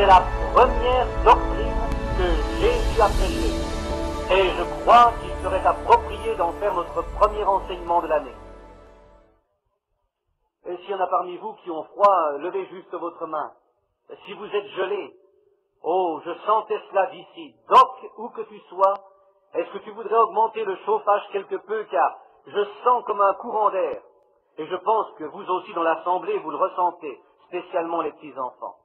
c'est la première doctrine que Jésus a prêchée. Et je crois qu'il serait approprié d'en faire notre premier enseignement de l'année. Et s'il y en a parmi vous qui ont froid, levez juste votre main. Si vous êtes gelé, oh, je sentais cela d'ici. Doc, où que tu sois, est-ce que tu voudrais augmenter le chauffage quelque peu, car je sens comme un courant d'air. Et je pense que vous aussi dans l'assemblée, vous le ressentez, spécialement les petits-enfants.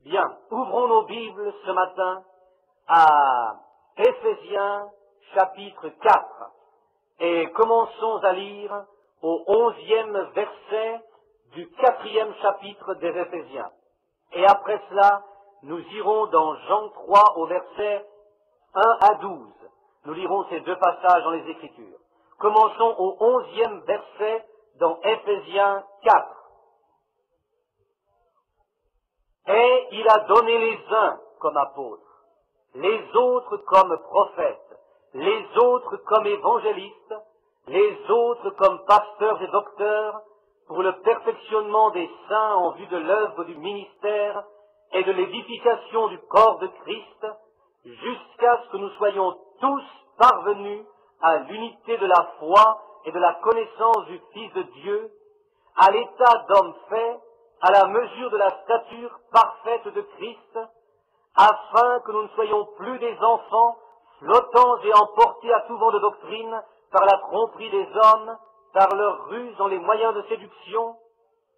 Bien, ouvrons nos Bibles ce matin à Éphésiens chapitre 4 et commençons à lire au 11e verset du 4e chapitre des Éphésiens. Et après cela, nous irons dans Jean 3 au verset 1 à 12. Nous lirons ces deux passages dans les Écritures. Commençons au 11e verset dans Éphésiens 4. Et il a donné les uns comme apôtres, les autres comme prophètes, les autres comme évangélistes, les autres comme pasteurs et docteurs, pour le perfectionnement des saints en vue de l'œuvre du ministère et de l'édification du corps de Christ, jusqu'à ce que nous soyons tous parvenus à l'unité de la foi et de la connaissance du Fils de Dieu, à l'état d'homme fait, à la mesure de la stature parfaite de Christ, afin que nous ne soyons plus des enfants, flottants et emportés à tout vent de doctrine par la tromperie des hommes, par leur ruse dans les moyens de séduction,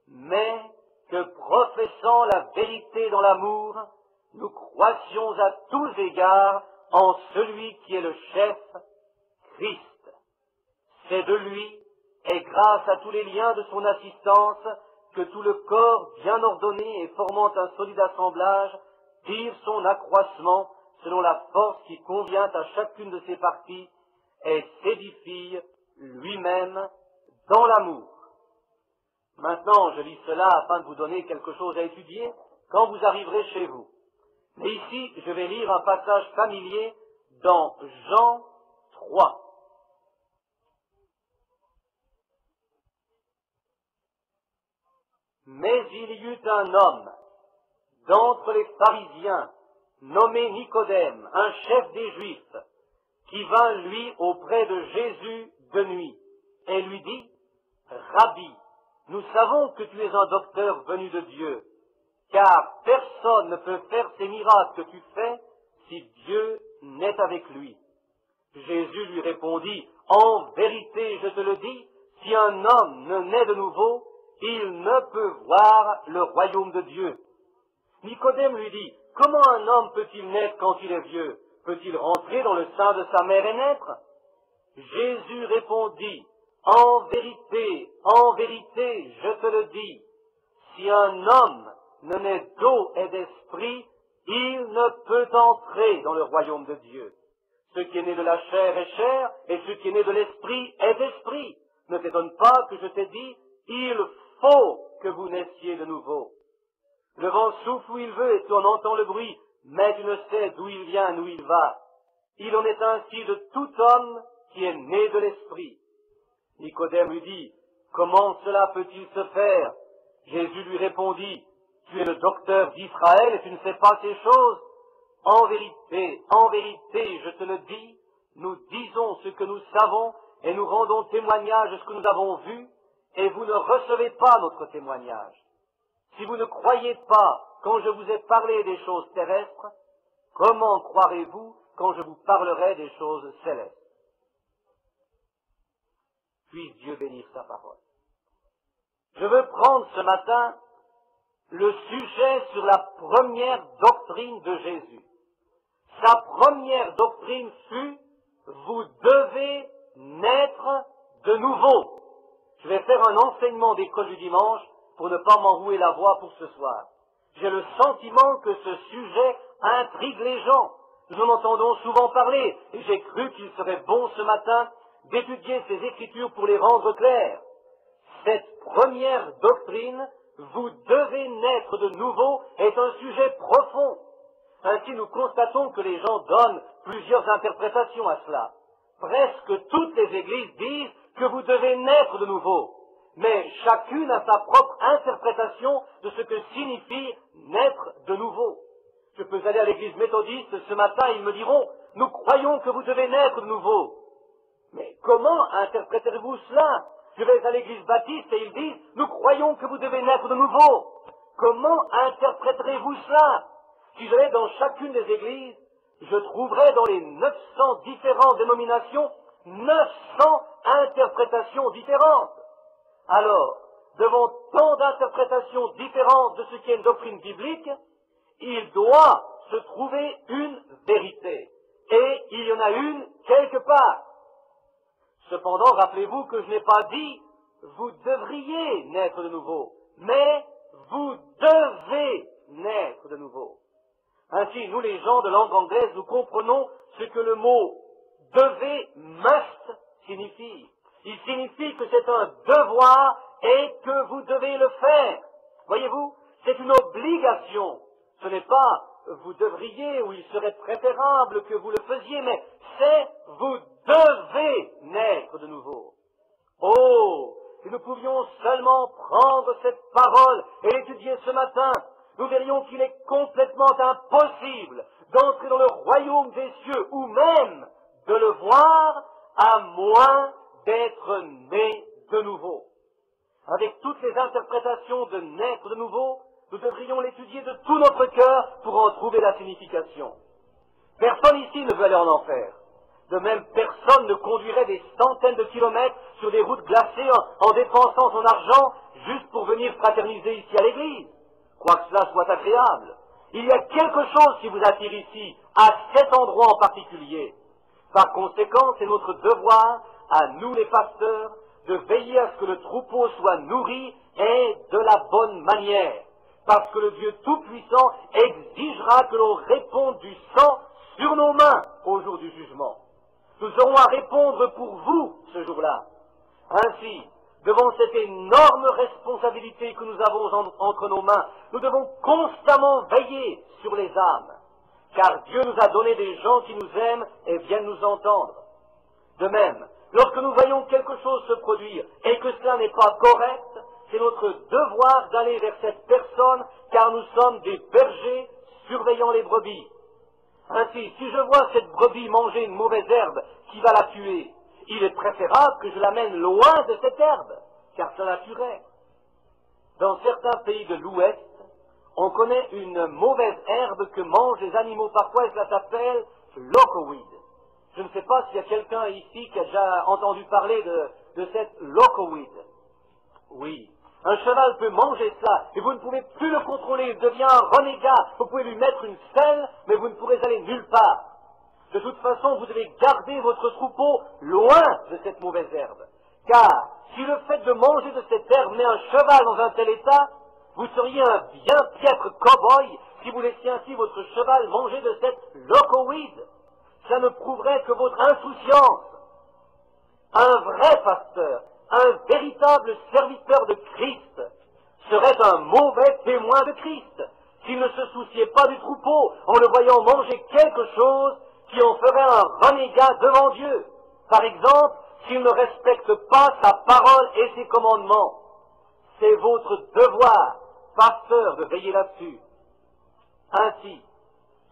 mais que, professant la vérité dans l'amour, nous croissions à tous égards en celui qui est le chef, Christ. C'est de lui, et grâce à tous les liens de son assistance, que tout le corps bien ordonné et formant un solide assemblage tire son accroissement selon la force qui convient à chacune de ses parties et s'édifie lui-même dans l'amour. Maintenant, je lis cela afin de vous donner quelque chose à étudier quand vous arriverez chez vous. Mais ici, je vais lire un passage familier dans Jean 3. Mais il y eut un homme d'entre les pharisiens, nommé Nicodème, un chef des Juifs, qui vint lui auprès de Jésus de nuit, et lui dit, « Rabbi, nous savons que tu es un docteur venu de Dieu, car personne ne peut faire ces miracles que tu fais si Dieu n'est avec lui. » Jésus lui répondit, « En vérité, je te le dis, si un homme ne naît de nouveau, il ne peut voir le royaume de Dieu. » Nicodème lui dit, « Comment un homme peut-il naître quand il est vieux? Peut-il rentrer dans le sein de sa mère et naître ?» Jésus répondit, « En vérité, je te le dis, si un homme ne naît d'eau et d'esprit, il ne peut entrer dans le royaume de Dieu. Ce qui est né de la chair est chair, et ce qui est né de l'esprit est esprit. Ne t'étonne pas que je t'ai dit, il faut que vous naissiez de nouveau. Le vent souffle où il veut et tu en entends le bruit, mais tu ne sais d'où il vient, d'où il va. Il en est ainsi de tout homme qui est né de l'esprit. » Nicodème lui dit, « Comment cela peut-il se faire ?» Jésus lui répondit, « Tu es le docteur d'Israël et tu ne sais pas ces choses. En vérité, je te le dis, nous disons ce que nous savons et nous rendons témoignage de ce que nous avons vu, et vous ne recevez pas notre témoignage. Si vous ne croyez pas quand je vous ai parlé des choses terrestres, comment croirez-vous quand je vous parlerai des choses célestes? » Puisse Dieu bénir sa parole. Je veux prendre ce matin le sujet sur la première doctrine de Jésus. Sa première doctrine fut « Vous devez naître de nouveau ». Je vais faire un enseignement d'école du dimanche pour ne pas m'enrouer la voix pour ce soir. J'ai le sentiment que ce sujet intrigue les gens. Nous en entendons souvent parler, et j'ai cru qu'il serait bon ce matin d'étudier ces Écritures pour les rendre claires. Cette première doctrine, vous devez naître de nouveau, est un sujet profond. Ainsi, nous constatons que les gens donnent plusieurs interprétations à cela. Presque toutes les églises disent que vous devez naître de nouveau. mais chacune a sa propre interprétation de ce que signifie naître de nouveau. Je peux aller à l'église méthodiste ce matin et ils me diront, nous croyons que vous devez naître de nouveau. Mais comment interpréterez-vous cela? Je vais à l'église baptiste et ils disent, nous croyons que vous devez naître de nouveau. Comment interpréterez-vous cela? Si j'allais dans chacune des églises, je trouverais dans les 900 différentes dénominations 900 interprétations différentes. Alors, devant tant d'interprétations différentes de ce qui est une doctrine biblique, il doit se trouver une vérité. Et il y en a une quelque part. Cependant, rappelez-vous que je n'ai pas dit « vous devriez naître de nouveau », mais « vous devez naître de nouveau ». Ainsi, nous les gens de langue anglaise, nous comprenons ce que le mot « devez » « must » signifie. Il signifie que c'est un devoir et que vous devez le faire. Voyez-vous, c'est une obligation. Ce n'est pas « vous devriez » ou « il serait préférable que vous le faisiez », mais c'est « vous devez naître de nouveau ». Oh, si nous pouvions seulement prendre cette parole et l'étudier ce matin, nous verrions qu'il est complètement impossible d'entrer dans le royaume des cieux ou même de le voir à moins d'être né de nouveau. Avec toutes les interprétations de naître de nouveau, nous devrions l'étudier de tout notre cœur pour en trouver la signification. Personne ici ne veut aller en enfer. De même, personne ne conduirait des centaines de kilomètres sur des routes glacées en dépensant son argent juste pour venir fraterniser ici à l'église. Quoique cela soit agréable, il y a quelque chose qui vous attire ici, à cet endroit en particulier. Par conséquent, c'est notre devoir, à nous les pasteurs, de veiller à ce que le troupeau soit nourri et de la bonne manière, parce que le Dieu Tout-Puissant exigera que l'on réponde du sang sur nos mains au jour du jugement. Nous aurons à répondre pour vous ce jour-là. Ainsi, devant cette énorme responsabilité que nous avons entre nos mains, nous devons constamment veiller sur les âmes, car Dieu nous a donné des gens qui nous aiment et viennent nous entendre. De même, lorsque nous voyons quelque chose se produire et que cela n'est pas correct, c'est notre devoir d'aller vers cette personne, car nous sommes des bergers surveillant les brebis. Ainsi, si je vois cette brebis manger une mauvaise herbe qui va la tuer, il est préférable que je l'amène loin de cette herbe, car ça la tuerait. Dans certains pays de l'Ouest, on connaît une mauvaise herbe que mangent les animaux parfois, et cela s'appelle locoweed. Je ne sais pas s'il y a quelqu'un ici qui a déjà entendu parler de cette locoweed. Oui. Un cheval peut manger cela, et vous ne pouvez plus le contrôler, il devient un renégat. Vous pouvez lui mettre une selle, mais vous ne pourrez aller nulle part. De toute façon, vous devez garder votre troupeau loin de cette mauvaise herbe. Car, si le fait de manger de cette herbe met un cheval dans un tel état, vous seriez un bien piètre cow-boy si vous laissiez ainsi votre cheval manger de cette locoweed. Ça ne prouverait que votre insouciance. Un vrai pasteur, un véritable serviteur de Christ, serait un mauvais témoin de Christ, s'il ne se souciait pas du troupeau en le voyant manger quelque chose qui en ferait un renégat devant Dieu. Par exemple, s'il ne respecte pas sa parole et ses commandements. C'est votre devoir, pasteur, de veiller là-dessus. Ainsi,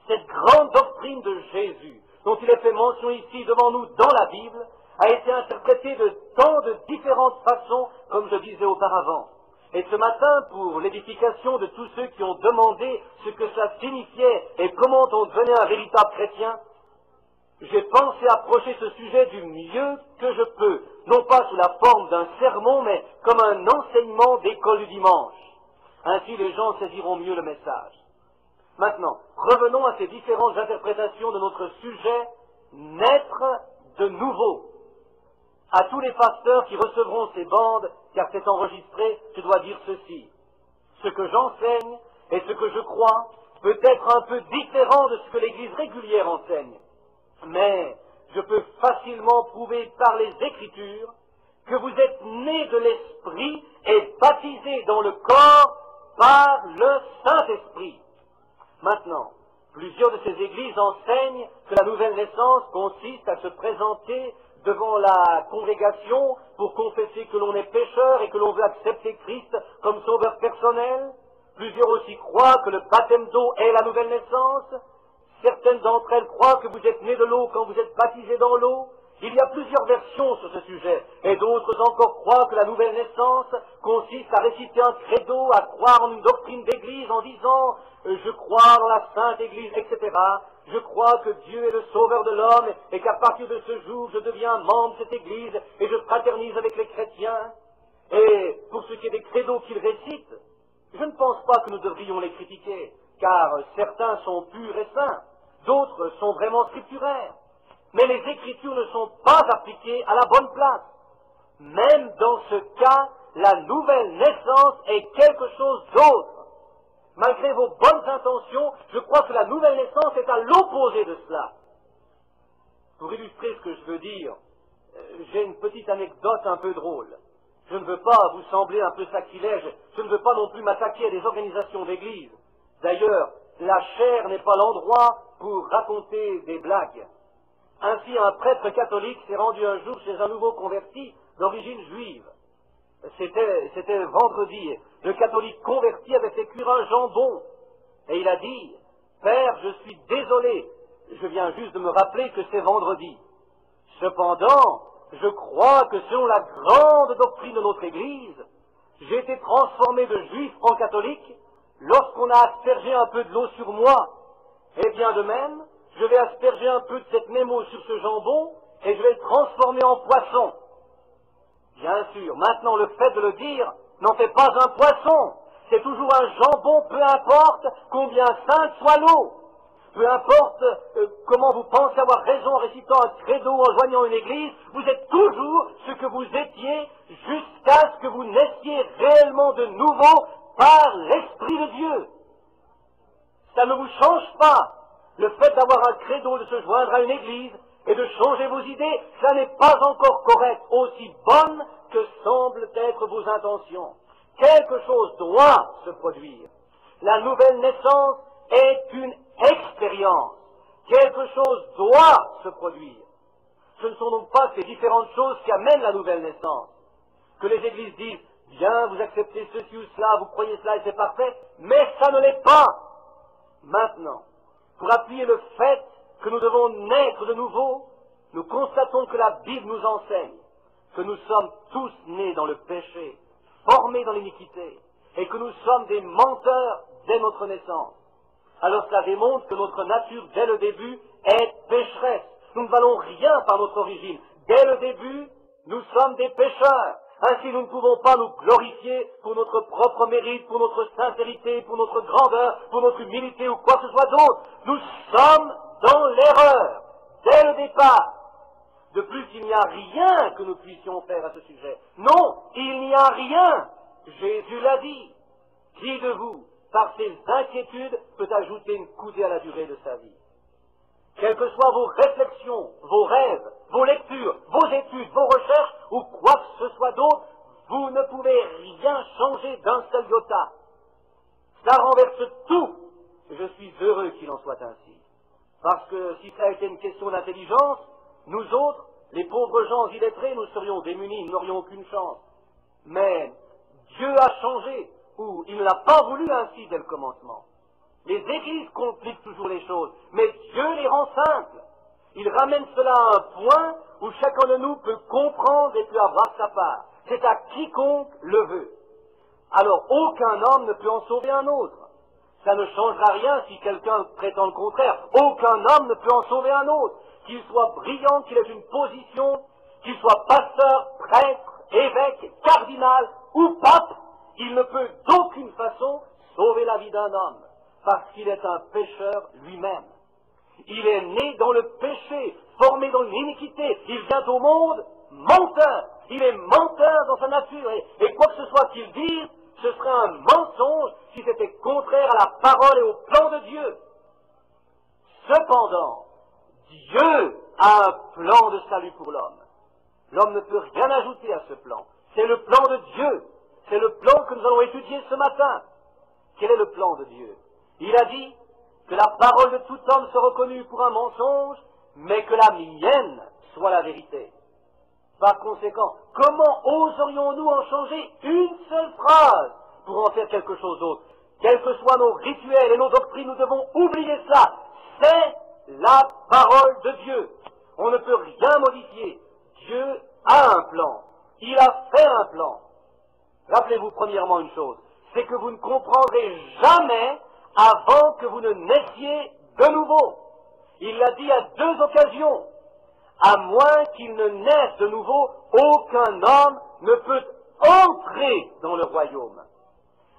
cette grande doctrine de Jésus, dont il est fait mention ici devant nous dans la Bible, a été interprétée de tant de différentes façons, comme je disais auparavant. Et ce matin, pour l'édification de tous ceux qui ont demandé ce que cela signifiait et comment on devenait un véritable chrétien, j'ai pensé approcher ce sujet du mieux que je peux, non pas sous la forme d'un sermon, mais comme un enseignement d'école du dimanche. Ainsi les gens saisiront mieux le message. Maintenant, revenons à ces différentes interprétations de notre sujet, naître de nouveau. À tous les pasteurs qui recevront ces bandes, car c'est enregistré, je dois dire ceci. Ce que j'enseigne et ce que je crois peut être un peu différent de ce que l'Église régulière enseigne. Mais je peux facilement prouver par les Écritures que vous êtes nés de l'Esprit et baptisés dans le corps par le Saint-Esprit. Maintenant, plusieurs de ces églises enseignent que la nouvelle naissance consiste à se présenter devant la congrégation pour confesser que l'on est pécheur et que l'on veut accepter Christ comme sauveur personnel. Plusieurs aussi croient que le baptême d'eau est la nouvelle naissance. Certaines d'entre elles croient que vous êtes né de l'eau quand vous êtes baptisé dans l'eau. Il y a plusieurs versions sur ce sujet, et d'autres encore croient que la nouvelle naissance consiste à réciter un credo, à croire en une doctrine d'église en disant « je crois dans la sainte église », etc. « Je crois que Dieu est le sauveur de l'homme et qu'à partir de ce jour, je deviens membre de cette église et je fraternise avec les chrétiens. » Et pour ce qui est des credos qu'ils récitent, je ne pense pas que nous devrions les critiquer, car certains sont purs et saints, d'autres sont vraiment scripturaires. Mais les Écritures ne sont pas appliquées à la bonne place. Même dans ce cas, la nouvelle naissance est quelque chose d'autre. Malgré vos bonnes intentions, je crois que la nouvelle naissance est à l'opposé de cela. Pour illustrer ce que je veux dire, j'ai une petite anecdote un peu drôle. Je ne veux pas vous sembler un peu sacrilège, je ne veux pas non plus m'attaquer à des organisations d'église. D'ailleurs, la chair n'est pas l'endroit pour raconter des blagues. Ainsi, un prêtre catholique s'est rendu un jour chez un nouveau converti d'origine juive. C'était vendredi. Le catholique converti avait fait cuire un jambon. Et il a dit, « Père, je suis désolé, je viens juste de me rappeler que c'est vendredi. Cependant, je crois que selon la grande doctrine de notre Église, j'ai été transformé de juif en catholique lorsqu'on a aspergé un peu de l'eau sur moi. Et bien de même, je vais asperger un peu de cette même eau sur ce jambon et je vais le transformer en poisson. » Bien sûr, maintenant le fait de le dire n'en fait pas un poisson. C'est toujours un jambon, peu importe combien sainte soit l'eau. Peu importe comment vous pensez avoir raison en récitant un credo ou en joignant une église, vous êtes toujours ce que vous étiez jusqu'à ce que vous naissiez réellement de nouveau par l'Esprit de Dieu. Ça ne vous change pas. Le fait d'avoir un credo, de se joindre à une église et de changer vos idées, ça n'est pas encore correct, aussi bonne que semblent être vos intentions. Quelque chose doit se produire. La nouvelle naissance est une expérience. Quelque chose doit se produire. Ce ne sont donc pas ces différentes choses qui amènent la nouvelle naissance. Que les églises disent, bien, vous acceptez ceci ou cela, vous croyez cela et c'est parfait, mais ça ne l'est pas. Maintenant, pour appuyer le fait que nous devons naître de nouveau, nous constatons que la Bible nous enseigne que nous sommes tous nés dans le péché, formés dans l'iniquité, et que nous sommes des menteurs dès notre naissance. Alors cela démontre que notre nature, dès le début, est pécheresse. Nous ne valons rien par notre origine. Dès le début, nous sommes des pécheurs. Ainsi, nous ne pouvons pas nous glorifier pour notre propre mérite, pour notre sincérité, pour notre grandeur, pour notre humilité ou quoi que ce soit d'autre. Nous sommes dans l'erreur, dès le départ. De plus, il n'y a rien que nous puissions faire à ce sujet. Non, il n'y a rien. Jésus l'a dit. Qui de vous, par ses inquiétudes, peut ajouter une coudée à la durée de sa vie? Quelles que soient vos réflexions, vos rêves, vos lectures, vos études, vos recherches, ou quoi que ce soit d'autre, vous ne pouvez rien changer d'un seul iota. Ça renverse tout. Je suis heureux qu'il en soit ainsi. Parce que si ça a été une question d'intelligence, nous autres, les pauvres gens illettrés, nous serions démunis, nous n'aurions aucune chance. Mais Dieu a changé, ou il ne l'a pas voulu ainsi dès le commencement. Les églises compliquent toujours les choses, mais Dieu les rend simples. Il ramène cela à un point où chacun de nous peut comprendre et peut avoir sa part. C'est à quiconque le veut. Alors aucun homme ne peut en sauver un autre. Ça ne changera rien si quelqu'un prétend le contraire. Aucun homme ne peut en sauver un autre. Qu'il soit brillant, qu'il ait une position, qu'il soit pasteur, prêtre, évêque, cardinal ou pape, il ne peut d'aucune façon sauver la vie d'un homme, parce qu'il est un pécheur lui-même. Il est né dans le péché, formé dans l'iniquité. Il vient au monde menteur. Il est menteur dans sa nature. Et quoi que ce soit qu'il dise, ce serait un mensonge si c'était contraire à la parole et au plan de Dieu. Cependant, Dieu a un plan de salut pour l'homme. L'homme ne peut rien ajouter à ce plan. C'est le plan de Dieu. C'est le plan que nous allons étudier ce matin. Quel est le plan de Dieu? Il a dit que la parole de tout homme soit reconnue pour un mensonge, mais que la mienne soit la vérité. Par conséquent, comment oserions-nous en changer une seule phrase pour en faire quelque chose d'autre? Quels que soient nos rituels et nos doctrines, nous devons oublier ça. C'est la parole de Dieu. On ne peut rien modifier. Dieu a un plan. Il a fait un plan. Rappelez-vous premièrement une chose, c'est que vous ne comprendrez jamais avant que vous ne naissiez de nouveau. Il l'a dit à 2 occasions. À moins qu'il ne naisse de nouveau, aucun homme ne peut entrer dans le royaume.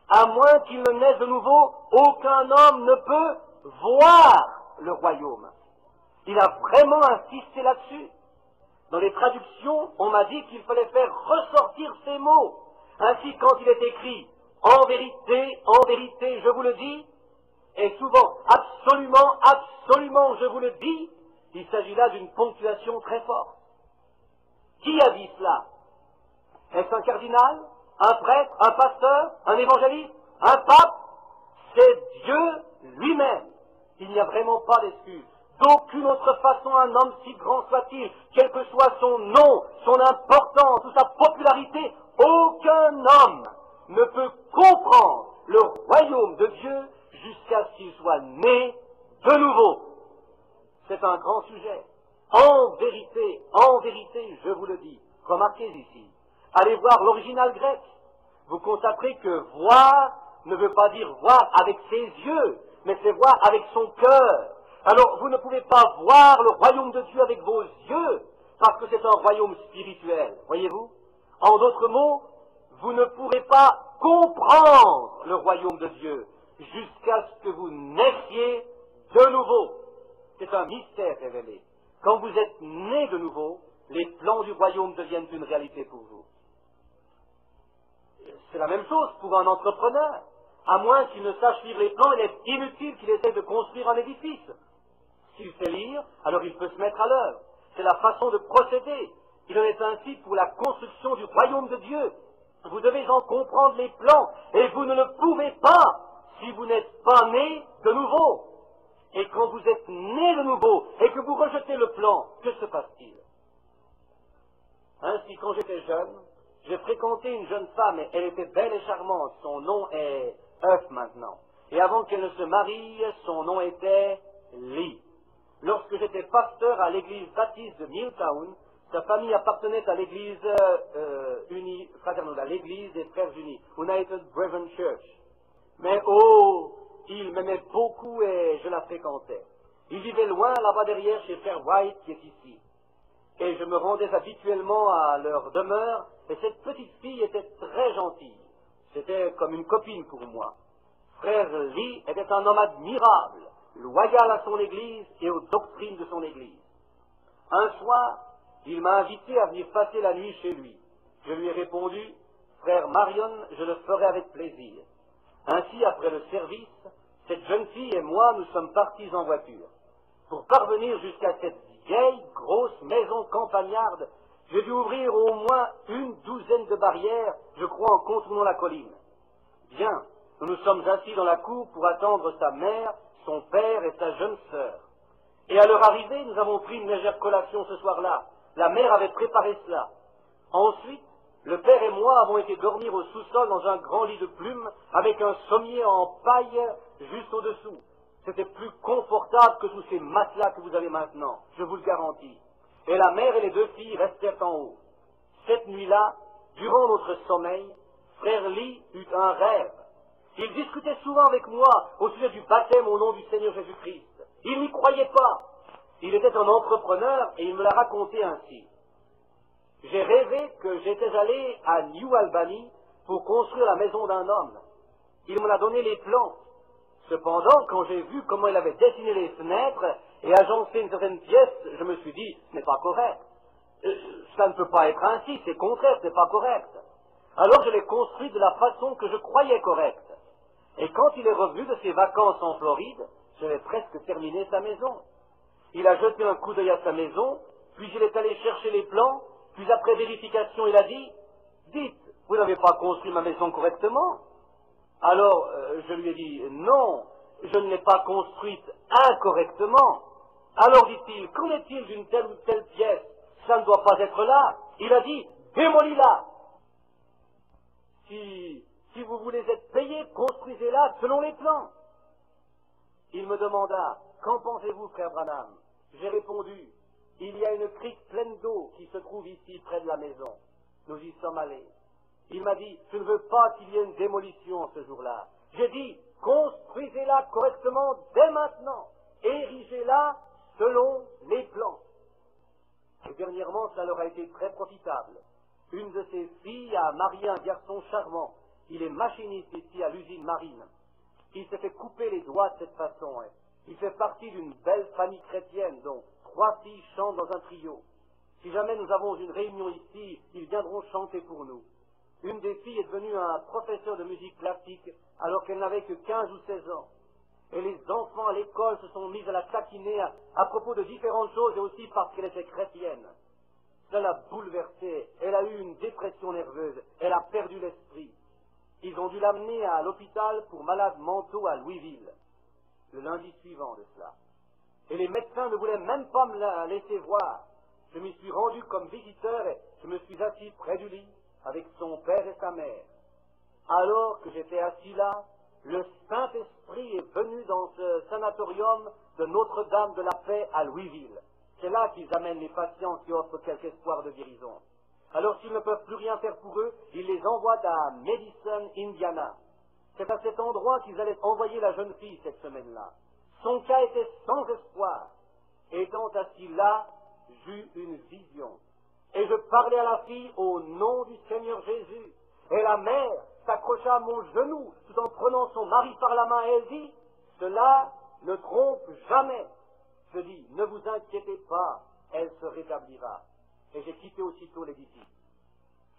À moins qu'il ne naisse de nouveau, aucun homme ne peut voir le royaume. Il a vraiment insisté là-dessus. Dans les traductions, on m'a dit qu'il fallait faire ressortir ces mots. Ainsi, quand il est écrit « en vérité, je vous le dis », et souvent « absolument, absolument, je vous le dis », il s'agit là d'une ponctuation très forte. Qui a dit cela? Est-ce un cardinal, un prêtre, un pasteur, un évangéliste, un pape? C'est Dieu lui-même. Il n'y a vraiment pas d'excuse. D'aucune autre façon, un homme si grand soit-il, quel que soit son nom, son importance ou sa popularité, aucun homme ne peut comprendre le royaume de Dieu jusqu'à ce qu'il soit né de nouveau. C'est un grand sujet. En vérité, je vous le dis. Remarquez ici. Allez voir l'original grec. Vous constaterez que voir ne veut pas dire voir avec ses yeux, mais c'est voir avec son cœur. Alors, vous ne pouvez pas voir le royaume de Dieu avec vos yeux, parce que c'est un royaume spirituel, voyez-vous? En d'autres mots, vous ne pourrez pas comprendre le royaume de Dieu jusqu'à ce que vous naissiez de nouveau. C'est un mystère révélé. Quand vous êtes né de nouveau, les plans du royaume deviennent une réalité pour vous. C'est la même chose pour un entrepreneur. À moins qu'il ne sache lire les plans, il est inutile qu'il essaie de construire un édifice. S'il sait lire, alors il peut se mettre à l'œuvre. C'est la façon de procéder. Il en est ainsi pour la construction du royaume de Dieu. Vous devez en comprendre les plans, et vous ne le pouvez pas si vous n'êtes pas né de nouveau. Et quand vous êtes né de nouveau, et que vous rejetez le plan, que se passe-t-il? Ainsi, quand j'étais jeune, j'ai fréquenté une jeune femme, et elle était belle et charmante. Son nom est Œuf maintenant. Et avant qu'elle ne se marie, son nom était Lee. Lorsque j'étais pasteur à l'église baptiste de Milltown, sa famille appartenait à l'église unie, fraternelle, à l'église des Frères Unis, United Brethren Church. Mais oh, il m'aimait beaucoup et je la fréquentais. Il vivait loin là-bas derrière chez Frère White qui est ici. Et je me rendais habituellement à leur demeure, et cette petite fille était très gentille. C'était comme une copine pour moi. Frère Lee était un homme admirable, loyal à son église et aux doctrines de son église. Un soir, il m'a invité à venir passer la nuit chez lui. Je lui ai répondu, frère Marion, je le ferai avec plaisir. Ainsi, après le service, cette jeune fille et moi, nous sommes partis en voiture. Pour parvenir jusqu'à cette vieille, grosse maison campagnarde, j'ai dû ouvrir au moins une douzaine de barrières, je crois, en contournant la colline. Bien, nous nous sommes assis dans la cour pour attendre sa mère, son père et sa jeune sœur. Et à leur arrivée, nous avons pris une légère collation ce soir-là. La mère avait préparé cela. Ensuite, le père et moi avons été dormir au sous-sol dans un grand lit de plumes avec un sommier en paille juste au-dessous. C'était plus confortable que tous ces matelas que vous avez maintenant, je vous le garantis. Et la mère et les 2 filles restèrent en haut. Cette nuit-là, durant notre sommeil, frère Lee eut un rêve. Il discutait souvent avec moi au sujet du baptême au nom du Seigneur Jésus-Christ. Il n'y croyait pas. Il était un entrepreneur et il me l'a raconté ainsi. J'ai rêvé que j'étais allé à New Albany pour construire la maison d'un homme. Il me a donné les plans. Cependant, quand j'ai vu comment il avait dessiné les fenêtres et agencé une certaine pièce, je me suis dit, ce n'est pas correct. Ça ne peut pas être ainsi, c'est contraire, ce n'est pas correct. Alors je l'ai construit de la façon que je croyais correcte. Et quand il est revenu de ses vacances en Floride, j'avais presque terminé sa maison. Il a jeté un coup d'œil à sa maison, puis il est allé chercher les plans, puis après vérification, il a dit, « Dites, vous n'avez pas construit ma maison correctement ?» Alors, je lui ai dit, « Non, je ne l'ai pas construite incorrectement. » Alors, dit-il, « Qu'en est-il d'une telle ou telle pièce? Ça ne doit pas être là. Il a dit, démolis-la. Si vous voulez être payé, construisez-la selon les plans. Il me demanda, qu'en pensez-vous, frère Branham? J'ai répondu, il y a une crique pleine d'eau qui se trouve ici près de la maison. Nous y sommes allés. Il m'a dit, je ne veux pas qu'il y ait une démolition ce jour-là. J'ai dit, construisez-la correctement dès maintenant. Érigez-la selon les plans. Et dernièrement, cela leur a été très profitable. Une de ses filles a marié un garçon charmant. Il est machiniste ici à l'usine marine. Il s'est fait couper les doigts de cette façon. Il fait partie d'une belle famille chrétienne dont 3 filles chantent dans un trio. Si jamais nous avons une réunion ici, ils viendront chanter pour nous. Une des filles est devenue un professeur de musique classique alors qu'elle n'avait que 15 ou 16 ans. Et les enfants à l'école se sont mis à la taquiner à propos de différentes choses et aussi parce qu'elle était chrétienne. Ça l'a bouleversée. Elle a eu une dépression nerveuse. Elle a perdu l'esprit. Ils ont dû l'amener à l'hôpital pour malades mentaux à Louisville, le lundi suivant de cela. Et les médecins ne voulaient même pas me la laisser voir. Je m'y suis rendu comme visiteur et je me suis assis près du lit avec son père et sa mère. Alors que j'étais assis là, le Saint-Esprit est venu dans ce sanatorium de Notre-Dame de la Paix à Louisville. C'est là qu'ils amènent les patients qui offrent quelque espoir de guérison. Alors s'ils ne peuvent plus rien faire pour eux, ils les envoient à Madison, Indiana. C'est à cet endroit qu'ils allaient envoyer la jeune fille cette semaine-là. Son cas était sans espoir. Étant assis là, j'eus une vision. Et je parlais à la fille au nom du Seigneur Jésus. Et la mère s'accrocha à mon genou tout en prenant son mari par la main et elle dit, cela ne trompe jamais. Je dis, ne vous inquiétez pas, elle se rétablira. Et j'ai quitté aussitôt l'édifice.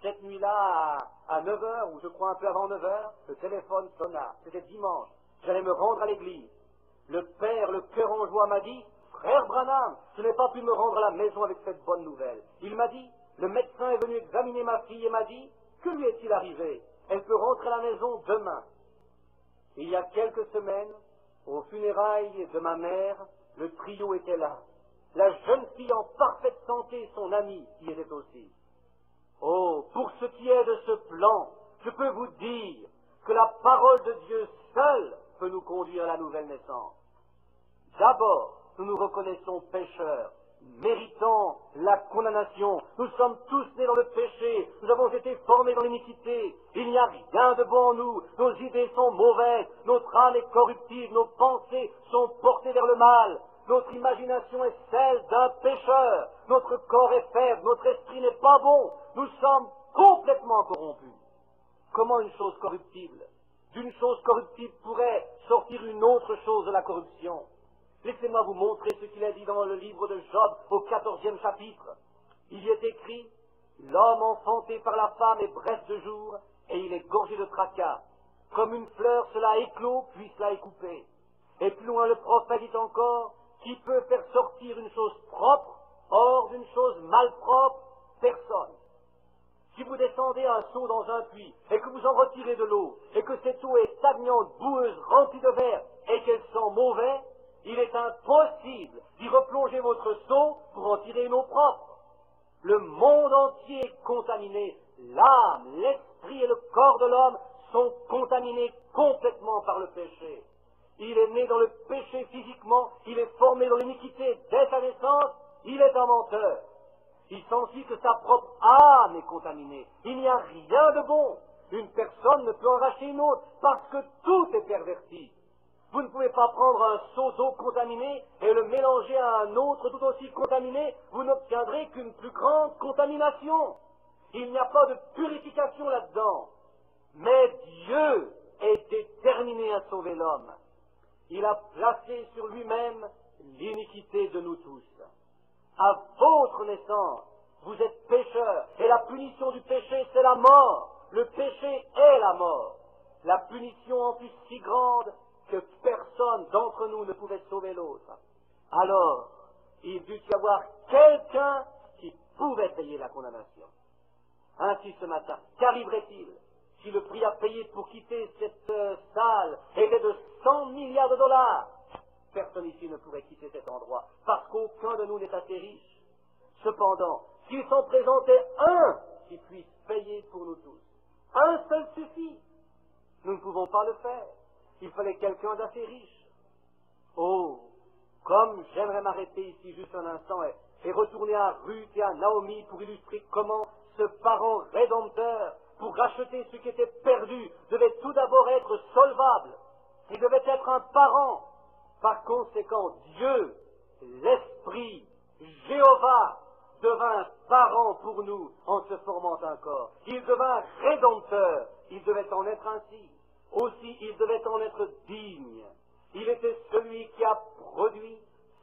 Cette nuit-là, à 9 heures, ou je crois un peu avant 9 heures, le téléphone sonna. C'était dimanche. J'allais me rendre à l'église. Le père, le cœur en joie, m'a dit, frère Branham, je n'ai pas pu me rendre à la maison avec cette bonne nouvelle. Il m'a dit, le médecin est venu examiner ma fille et m'a dit, que lui est-il arrivé? Elle peut rentrer à la maison demain. Il y a quelques semaines, aux funérailles de ma mère, le trio était là. La jeune fille en parfaite santé et son amie y étaient aussi. Oh, pour ce qui est de ce plan, je peux vous dire que la parole de Dieu seule peut nous conduire à la nouvelle naissance. D'abord, nous nous reconnaissons pécheurs, méritants la condamnation. Nous sommes tous nés dans le péché, nous avons été formés dans l'iniquité. Il n'y a rien de bon en nous, nos idées sont mauvaises, notre âme est corruptive, nos pensées sont portées vers le mal. Notre imagination est celle d'un pécheur, notre corps est faible, notre esprit n'est pas bon, nous sommes complètement corrompus. Comment une chose corruptible? D'une chose corruptible pourrait sortir une autre chose de la corruption. Laissez-moi vous montrer ce qu'il a dit dans le livre de Job au 14e chapitre. Il y est écrit, l'homme enfanté par la femme est bref de jour et il est gorgé de tracas. Comme une fleur cela éclot, puis cela est coupé. Et plus loin le prophète dit encore, qui peut faire sortir une chose propre hors d'une chose malpropre? Personne. Si vous descendez un seau dans un puits et que vous en retirez de l'eau et que cette eau est stagnante, boueuse, remplie de verre et qu'elle sent mauvais, il est impossible d'y replonger votre seau pour en tirer une eau propre. Le monde entier est contaminé. L'âme, l'esprit et le corps de l'homme sont contaminés complètement par le péché. Il est né dans le péché physiquement, il est formé dans l'iniquité dès sa naissance, il est un menteur. Il s'ensuit que sa propre âme est contaminée. Il n'y a rien de bon. Une personne ne peut en racheter une autre parce que tout est perverti. Vous ne pouvez pas prendre un seau d'eau contaminée et le mélanger à un autre tout aussi contaminé, vous n'obtiendrez qu'une plus grande contamination. Il n'y a pas de purification là-dedans. Mais Dieu est déterminé à sauver l'homme. Il a placé sur lui-même l'iniquité de nous tous. À votre naissance, vous êtes pécheurs, et la punition du péché, c'est la mort. Le péché est la mort. La punition en fut si grande que personne d'entre nous ne pouvait sauver l'autre. Alors, il dut y avoir quelqu'un qui pouvait payer la condamnation. Ainsi ce matin, qu'arriverait-il si le prix à payer pour quitter cette salle était de 100 milliards de dollars? Personne ici ne pourrait quitter cet endroit, parce qu'aucun de nous n'est assez riche. Cependant, qu'il s'en présentait un qui puisse payer pour nous tous. Un seul suffit. Nous ne pouvons pas le faire. Il fallait quelqu'un d'assez riche. Oh, comme j'aimerais m'arrêter ici juste un instant et retourner à Ruth et à Naomi pour illustrer comment ce parent rédempteur, pour racheter ce qui était perdu, devait tout d'abord être solvable. Il devait être un parent. Par conséquent, Dieu, l'Esprit, Jéhovah, devint parent pour nous en se formant un corps. Il devint rédempteur. Il devait en être ainsi. Aussi, il devait en être digne. Il était celui qui a produit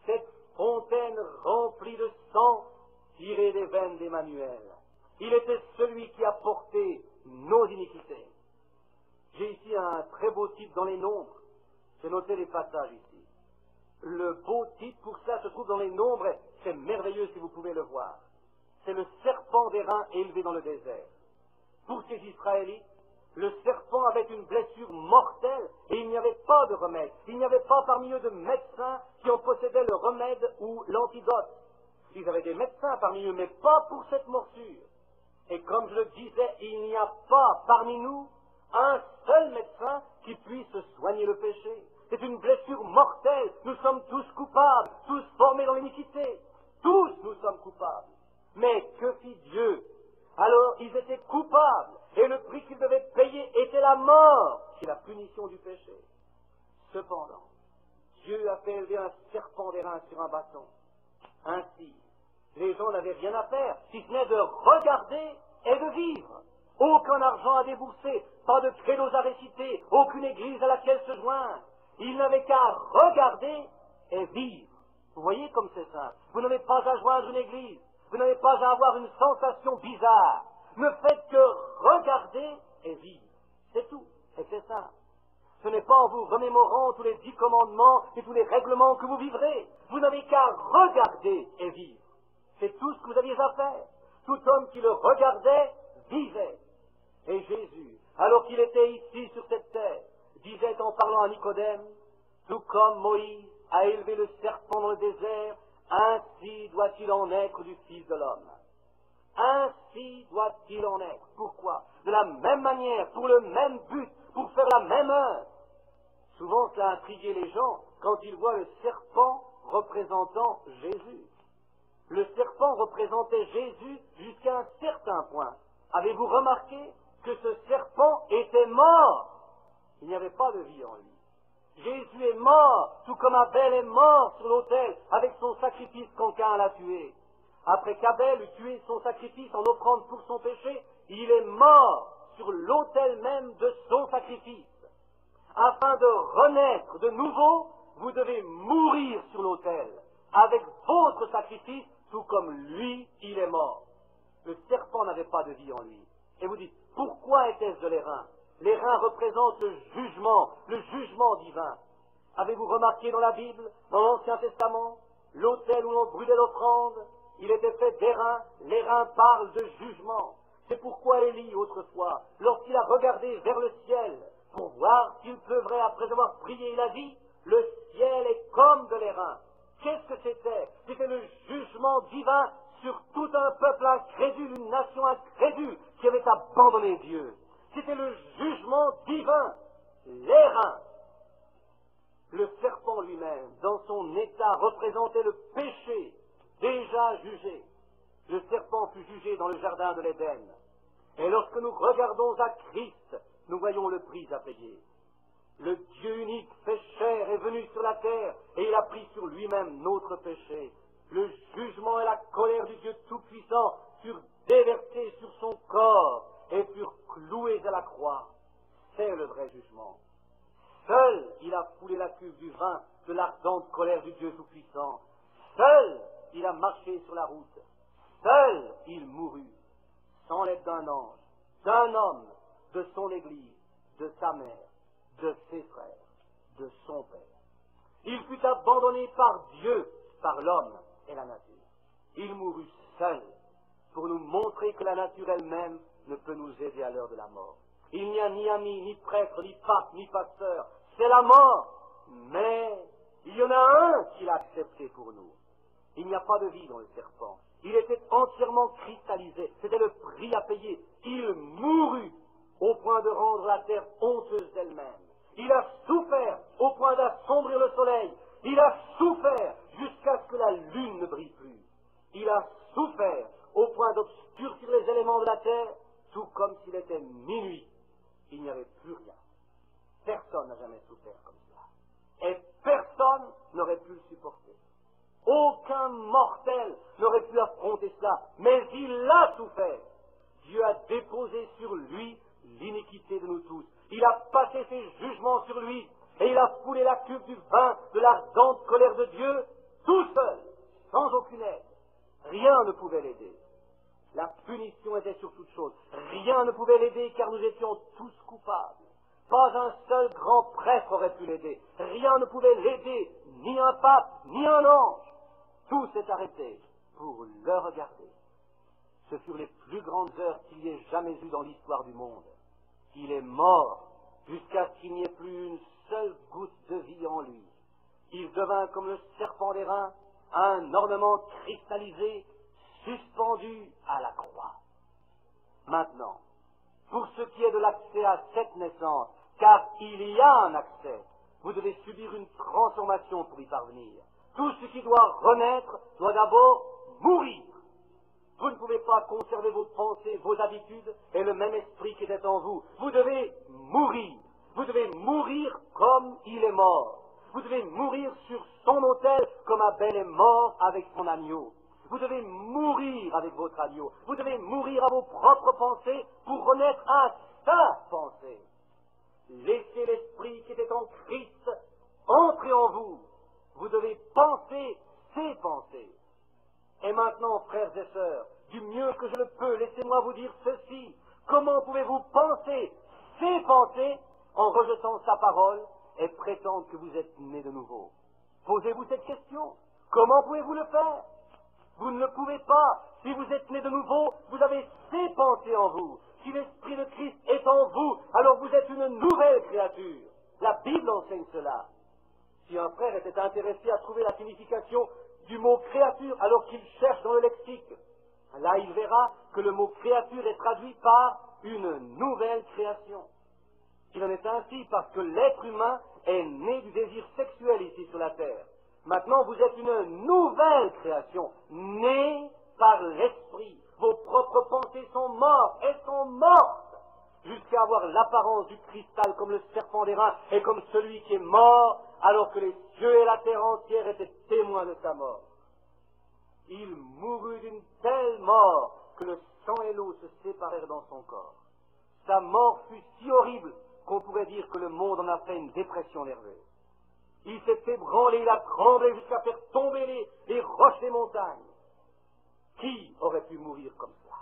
cette fontaine remplie de sang tiré des veines d'Emmanuel. Il était celui qui a porté nos iniquités. J'ai ici un très beau titre dans les Nombres. J'ai noté les passages ici. Le beau titre pour ça se trouve dans les Nombres. C'est merveilleux si vous pouvez le voir. C'est le serpent d'airain élevé dans le désert. Pour ces Israélites, le serpent avait une blessure mortelle et il n'y avait pas de remède. Il n'y avait pas parmi eux de médecins qui en possédaient le remède ou l'antidote. Ils avaient des médecins parmi eux, mais pas pour cette morsure. Et comme je le disais, il n'y a pas parmi nous un seul médecin qui puisse soigner le péché. C'est une blessure mortelle. Nous sommes tous coupables, tous formés dans l'iniquité. Tous nous sommes coupables. Mais que fit Dieu? Alors ils étaient coupables, et le prix qu'ils devaient payer était la mort, qui est la punition du péché. Cependant, Dieu a fait élever un serpent d'airain sur un bâton. Ainsi, les gens n'avaient rien à faire, si ce n'est de regarder et de vivre. Aucun argent à débourser, pas de credos à réciter, aucune église à laquelle se joindre. Ils n'avaient qu'à regarder et vivre. Vous voyez comme c'est simple. Vous n'avez pas à joindre une église. Vous n'avez pas à avoir une sensation bizarre. Ne faites que regarder et vivre. C'est tout. Et c'est ça. Ce n'est pas en vous remémorant tous les 10 commandements et tous les règlements que vous vivrez. Vous n'avez qu'à regarder et vivre. C'est tout ce que vous aviez à faire. Tout homme qui le regardait, vivait. Et Jésus, alors qu'il était ici sur cette terre, disait en parlant à Nicodème, tout comme Moïse a élevé le serpent dans le désert, ainsi doit-il en être du Fils de l'homme. Ainsi doit-il en être. Pourquoi? De la même manière, pour le même but, pour faire la même œuvre. Souvent, cela a intrigué les gens quand ils voient le serpent représentant Jésus. Le serpent représentait Jésus jusqu'à un certain point. Avez-vous remarqué que ce serpent était mort? Il n'y avait pas de vie en lui. Jésus est mort, tout comme Abel est mort sur l'autel avec son sacrifice quand Caïn l'a tué. Après qu'Abel eut tué son sacrifice en offrande pour son péché, il est mort sur l'autel même de son sacrifice. Afin de renaître de nouveau, vous devez mourir sur l'autel avec votre sacrifice, tout comme lui, il est mort. Le serpent n'avait pas de vie en lui. Et vous dites, pourquoi était-ce de l'airain? Les reins représentent le jugement divin. Avez-vous remarqué dans la Bible, dans l'Ancien Testament, l'autel où l'on brûlait l'offrande, il était fait d'airain, les reins parlent de jugement. C'est pourquoi Élie, autrefois, lorsqu'il a regardé vers le ciel, pour voir s'il pleuvrait après avoir prié, il a dit, le ciel est comme de l'airain. Qu'est-ce que c'était? C'était le jugement divin sur tout un peuple incrédule, une nation incrédule, qui avait abandonné Dieu. C'était le jugement divin, l'airain. Le serpent lui-même, dans son état, représentait le péché déjà jugé. Le serpent fut jugé dans le jardin de l'Éden. Et lorsque nous regardons à Christ, nous voyons le prix à payer. Le Dieu unique fait chair est venu sur la terre et il a pris sur lui-même notre péché. Le jugement et la colère du Dieu Tout-Puissant furent déversés sur son corps et furent cloués à la croix. C'est le vrai jugement. Seul il a foulé la cuve du vin de l'ardente colère du Dieu Tout-Puissant. Seul il a marché sur la route. Seul il mourut, sans l'aide d'un ange, d'un homme, de son Église, de sa mère, de ses frères, de son père. Il fut abandonné par Dieu, par l'homme et la nature. Il mourut seul pour nous montrer que la nature elle-même ne peut nous aider à l'heure de la mort. Il n'y a ni ami, ni prêtre, ni pape, ni pasteur. C'est la mort. Mais il y en a un qui l'a accepté pour nous. Il n'y a pas de vie dans le serpent. Il était entièrement cristallisé. C'était le prix à payer. Il mourut au point de rendre la terre honteuse d'elle-même. Il a souffert au point d'assombrir le soleil. Il a souffert jusqu'à ce que la lune ne brille plus. Il a souffert au point d'obscurcir les éléments de la terre, tout comme s'il était minuit. Il n'y avait plus rien. Personne n'a jamais souffert comme cela. Et personne n'aurait pu le supporter. Aucun mortel n'aurait pu affronter cela. Mais il a souffert. Dieu a déposé sur lui l'iniquité de nous tous. Il a passé ses jugements sur lui. Et il a foulé la cuve du vin de l'ardente colère de Dieu, tout seul, sans aucune aide. Rien ne pouvait l'aider. La punition était sur toute chose. Rien ne pouvait l'aider car nous étions tous coupables. Pas un seul grand prêtre aurait pu l'aider. Rien ne pouvait l'aider, ni un pape, ni un ange. Tout s'est arrêté pour le regarder. Ce furent les plus grandes heures qu'il y ait jamais eu dans l'histoire du monde. Il est mort jusqu'à ce qu'il n'y ait plus une seule goutte de vie en lui. Il devint comme le serpent d'airain, un ornement cristallisé, suspendu à la croix. Maintenant, pour ce qui est de l'accès à cette naissance, car il y a un accès, vous devez subir une transformation pour y parvenir. Tout ce qui doit renaître doit d'abord mourir. Vous ne pouvez pas conserver vos pensées, vos habitudes et le même esprit qui était en vous. Vous devez mourir. Vous devez mourir comme il est mort. Vous devez mourir sur son autel comme Abel est mort avec son agneau. Vous devez mourir avec votre agneau. Vous devez mourir à vos propres pensées pour renaître à sa pensée. Laissez l'esprit qui était en Christ entrer en vous. Vous devez penser ses pensées. Et maintenant, frères et sœurs, du mieux que je le peux, laissez-moi vous dire ceci. Comment pouvez-vous penser ses pensées en rejetant sa parole et prétendre que vous êtes né de nouveau? Posez-vous cette question. Comment pouvez-vous le faire? Vous ne le pouvez pas. Si vous êtes né de nouveau, vous avez ses pensées en vous. Si l'Esprit de Christ est en vous, alors vous êtes une nouvelle créature. La Bible enseigne cela. Si un frère était intéressé à trouver la signification du mot créature alors qu'il cherche dans le lexique, là il verra que le mot créature est traduit par une nouvelle création. Il en est ainsi parce que l'être humain est né du désir sexuel ici sur la terre. Maintenant vous êtes une nouvelle création, née par l'esprit. Vos propres pensées sont mortes, elles sont mortes, jusqu'à avoir l'apparence du cristal comme le serpent d'airain et comme celui qui est mort, alors que les cieux et la terre entière étaient témoins de sa mort. Il mourut d'une telle mort que le sang et l'eau se séparèrent dans son corps. Sa mort fut si horrible qu'on pourrait dire que le monde en a fait une dépression nerveuse. Il s'est ébranlé, il a tremblé jusqu'à faire tomber les roches des montagnes. Qui aurait pu mourir comme cela?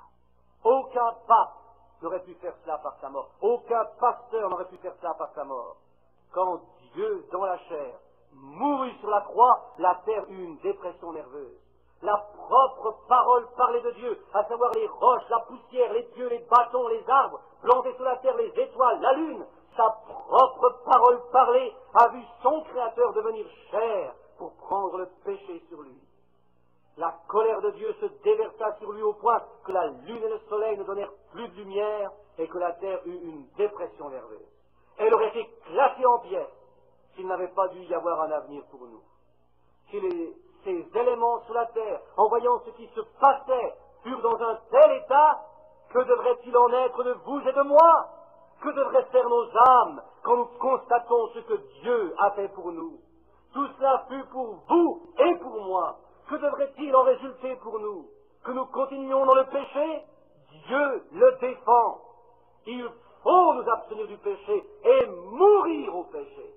Aucun pape n'aurait pu faire cela par sa mort. Aucun pasteur n'aurait pu faire cela par sa mort. Quand Dieu, dans la chair, mourut sur la croix, la terre eut une dépression nerveuse. La propre parole parlait de Dieu, à savoir les roches, la poussière, les dieux, les bâtons, les arbres, plantés sur la terre, les étoiles, la lune. Sa propre parole parlait, a vu son Créateur devenir chair pour prendre le péché sur lui. La colère de Dieu se déversa sur lui au point que la lune et le soleil ne donnèrent plus de lumière et que la terre eut une dépression nerveuse. Elle aurait été claquée en pièces s'il n'avait pas dû y avoir un avenir pour nous. Si ces éléments sur la terre, en voyant ce qui se passait, furent dans un tel état, que devrait-il en être de vous et de moi? Que devraient faire nos âmes quand nous constatons ce que Dieu a fait pour nous? Tout cela fut pour vous et pour moi. Que devrait-il en résulter pour nous? Que nous continuions dans le péché? Dieu le défend. Il faut nous abstenir du péché et mourir au péché.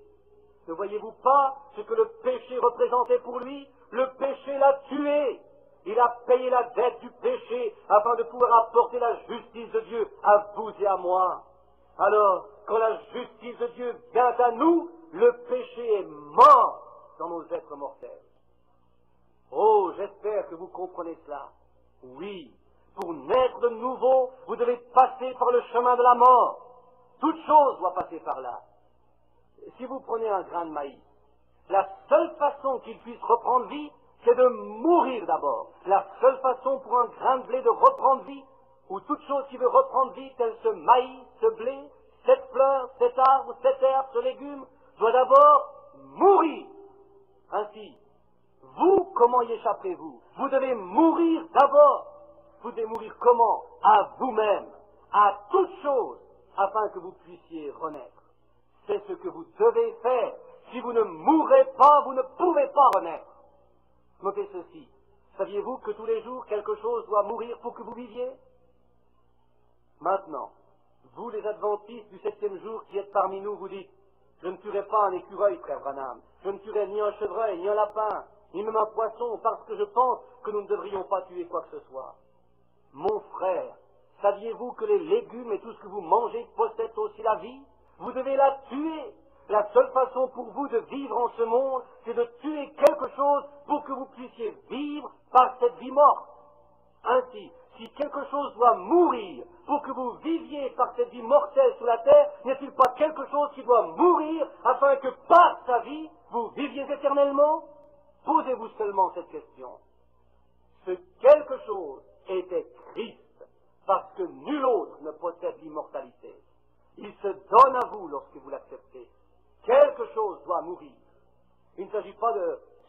Ne voyez-vous pas ce que le péché représentait pour lui? Le péché l'a tué. Il a payé la dette du péché afin de pouvoir apporter la justice de Dieu à vous et à moi. Alors, quand la justice de Dieu vient à nous, le péché est mort dans nos êtres mortels. Oh, j'espère que vous comprenez cela. Oui, pour naître de nouveau, vous devez passer par le chemin de la mort. Toute chose doit passer par là. Si vous prenez un grain de maïs, la seule façon qu'il puisse reprendre vie, c'est de mourir d'abord. La seule façon pour un grain de blé de reprendre vie, ou toute chose qui veut reprendre vie, tel ce maïs, ce blé, cette fleur, cet arbre, cette herbe, ce légume, doit d'abord mourir. Ainsi, vous, comment y échapperez-vous? Vous devez mourir d'abord. Vous devez mourir comment? À vous-même, à toute chose, afin que vous puissiez renaître. C'est ce que vous devez faire. Si vous ne mourrez pas, vous ne pouvez pas renaître. Notez ceci. Saviez-vous que tous les jours, quelque chose doit mourir pour que vous viviez? Maintenant, vous les adventistes du 7e jour qui êtes parmi nous, vous dites, je ne tuerai pas un écureuil, frère Branham. Je ne tuerai ni un chevreuil, ni un lapin, ni même un poisson, parce que je pense que nous ne devrions pas tuer quoi que ce soit. Mon frère, saviez-vous que les légumes et tout ce que vous mangez possèdent aussi la vie? Vous devez la tuer. La seule façon pour vous de vivre en ce monde, c'est de tuer quelque chose pour que vous puissiez vivre par cette vie morte. Ainsi, si quelque chose doit mourir pour que vous viviez par cette vie mortelle sur la terre, n'est-il pas quelque chose qui doit mourir afin que par sa vie, vous viviez éternellement? Posez-vous seulement cette question. Ce quelque chose était Christ, parce que nul autre ne possède l'immortalité. Il se donne à vous lorsque vous l'acceptez. Quelque chose doit mourir. Il ne s'agit pas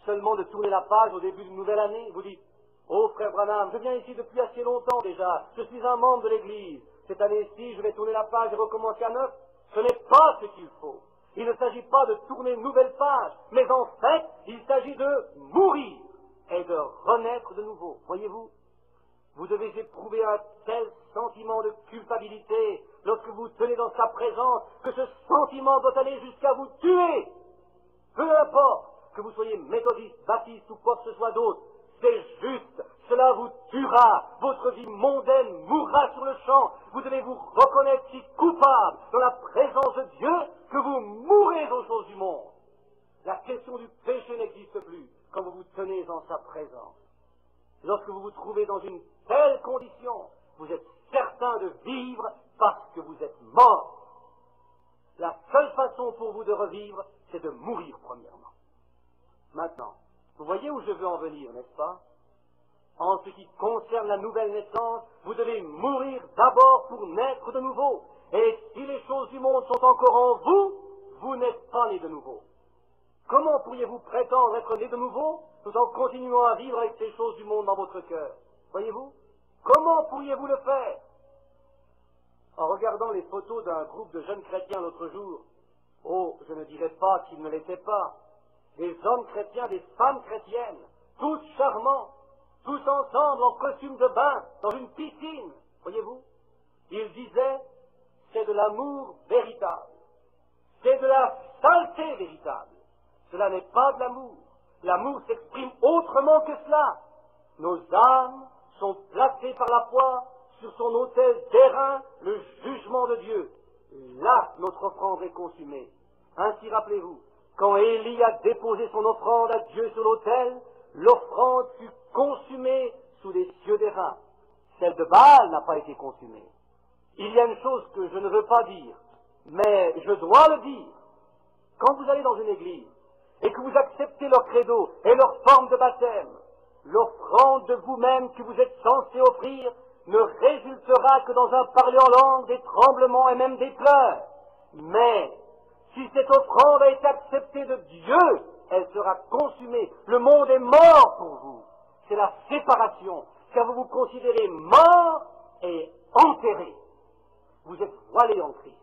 seulement de tourner la page au début d'une nouvelle année. Vous dites, oh frère Branham, je viens ici depuis assez longtemps déjà, je suis un membre de l'Église. Cette année-ci, je vais tourner la page et recommencer à neuf. Ce n'est pas ce qu'il faut. Il ne s'agit pas de tourner une nouvelle page, mais en fait, il s'agit de mourir et de renaître de nouveau. Voyez-vous, vous devez éprouver un tel sentiment de culpabilité lorsque vous tenez dans sa présence que ce sentiment doit aller jusqu'à vous tuer. Peu importe que vous soyez méthodiste, baptiste ou quoi que ce soit d'autre, c'est juste, cela vous tuera, votre vie mondaine mourra sur le champ, vous devez vous reconnaître si coupable dans la présence de Dieu que vous mourrez aux choses du monde. La question du péché n'existe plus quand vous vous tenez en sa présence. Lorsque vous vous trouvez dans une telle condition, vous êtes certain de vivre parce que vous êtes mort. La seule façon pour vous de revivre, c'est de mourir premièrement. Maintenant, vous voyez où je veux en venir, n'est-ce pas? En ce qui concerne la nouvelle naissance, vous devez mourir d'abord pour naître de nouveau. Et si les choses du monde sont encore en vous, vous n'êtes pas né de nouveau. Comment pourriez-vous prétendre être né de nouveau tout en continuant à vivre avec ces choses du monde dans votre cœur? Voyez-vous? Comment pourriez-vous le faire? En regardant les photos d'un groupe de jeunes chrétiens l'autre jour, oh, je ne dirais pas qu'ils ne l'étaient pas, des hommes chrétiens, des femmes chrétiennes, tous charmants, tous ensemble en costume de bain, dans une piscine, voyez-vous? Ils disaient, c'est de l'amour véritable, c'est de la saleté véritable. Cela n'est pas de l'amour. L'amour s'exprime autrement que cela. Nos âmes sont placées par la foi sur son autel d'airain, le jugement de Dieu. Là, notre offrande est consumée. Ainsi, rappelez-vous, quand Élie a déposé son offrande à Dieu sur l'autel, l'offrande fut consumée sous les cieux d'airain. Celle de Baal n'a pas été consumée. Il y a une chose que je ne veux pas dire, mais je dois le dire. Quand vous allez dans une église, et que vous acceptez leur credo et leur forme de baptême, l'offrande de vous-même que vous êtes censé offrir ne résultera que dans un parler en langue, des tremblements et même des pleurs. Mais, si cette offrande a été acceptée de Dieu, elle sera consumée. Le monde est mort pour vous. C'est la séparation, car vous vous considérez mort et enterré. Vous êtes voilé en Christ.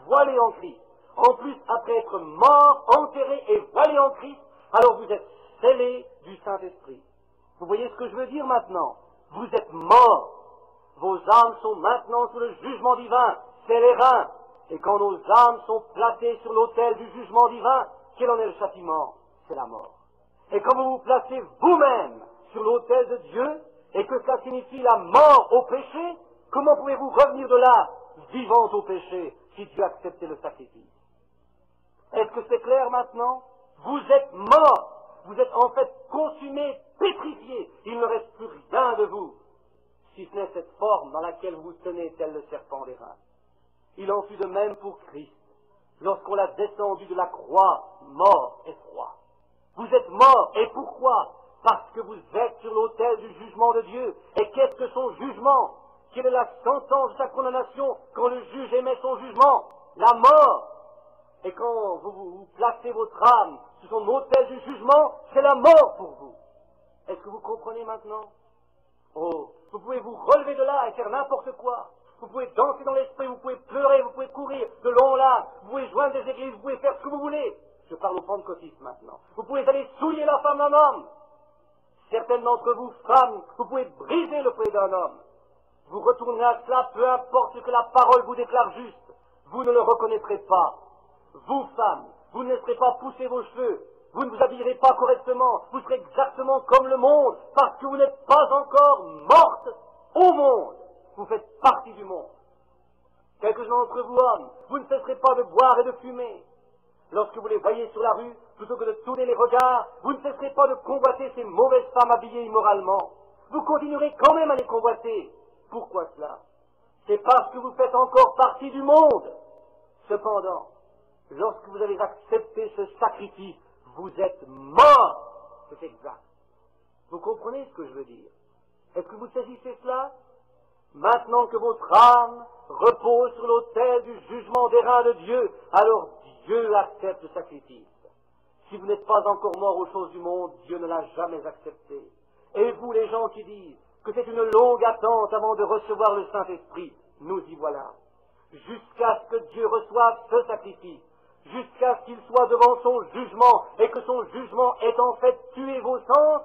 Voilé en Christ. En plus, après être mort, enterré et voilé en Christ, alors vous êtes scellé du Saint-Esprit. Vous voyez ce que je veux dire maintenant? Vous êtes mort. Vos âmes sont maintenant sous le jugement divin. C'est les reins. Et quand nos âmes sont placées sur l'autel du jugement divin, quel en est le châtiment? C'est la mort. Et quand vous vous placez vous-même sur l'autel de Dieu, et que cela signifie la mort au péché, comment pouvez-vous revenir de là, vivant au péché, si Dieu a accepté le sacrifice? Est-ce que c'est clair maintenant? Vous êtes mort. Vous êtes en fait consumé, pétrifié. Il ne reste plus rien de vous, si ce n'est cette forme dans laquelle vous vous tenez tel le serpent des reins. Il en fut de même pour Christ, lorsqu'on l'a descendu de la croix, mort et froid. Vous êtes mort, et pourquoi? parce que vous êtes sur l'autel du jugement de Dieu. Et qu'est-ce que son jugement? Quelle est la sentence de sa condamnation quand le juge émet son jugement? La mort. Et quand vous placez votre âme sur son autel du jugement, c'est la mort pour vous. Est-ce que vous comprenez maintenant? Oh, vous pouvez vous relever de là et faire n'importe quoi. Vous pouvez danser dans l'esprit, vous pouvez pleurer, vous pouvez courir de long en large, vous pouvez joindre des églises, vous pouvez faire ce que vous voulez. Je parle aux pentecôtistes maintenant. Vous pouvez aller souiller la femme d'un homme. Certaines d'entre vous, femmes, vous pouvez briser le pied d'un homme. Vous retournerez à cela, peu importe ce que la parole vous déclare juste. Vous ne le reconnaîtrez pas. Vous, femmes, vous ne laisserez pas pousser vos cheveux. Vous ne vous habillerez pas correctement. Vous serez exactement comme le monde, parce que vous n'êtes pas encore morte au monde. Vous faites partie du monde. Quelques-uns d'entre vous, hommes, vous ne cesserez pas de boire et de fumer. Lorsque vous les voyez sur la rue, plutôt que de tourner les regards, vous ne cesserez pas de convoiter ces mauvaises femmes habillées immoralement. Vous continuerez quand même à les convoiter. Pourquoi cela? C'est parce que vous faites encore partie du monde. Cependant, lorsque vous avez accepté ce sacrifice, vous êtes mort. C'est exact. Vous comprenez ce que je veux dire? Est-ce que vous saisissez cela? Maintenant que votre âme repose sur l'autel du jugement des reins de Dieu, alors Dieu accepte le sacrifice. Si vous n'êtes pas encore mort aux choses du monde, Dieu ne l'a jamais accepté. Et vous, les gens qui disent que c'est une longue attente avant de recevoir le Saint-Esprit, nous y voilà. Jusqu'à ce que Dieu reçoive ce sacrifice, jusqu'à ce qu'il soit devant son jugement, et que son jugement ait en fait tué vos sens,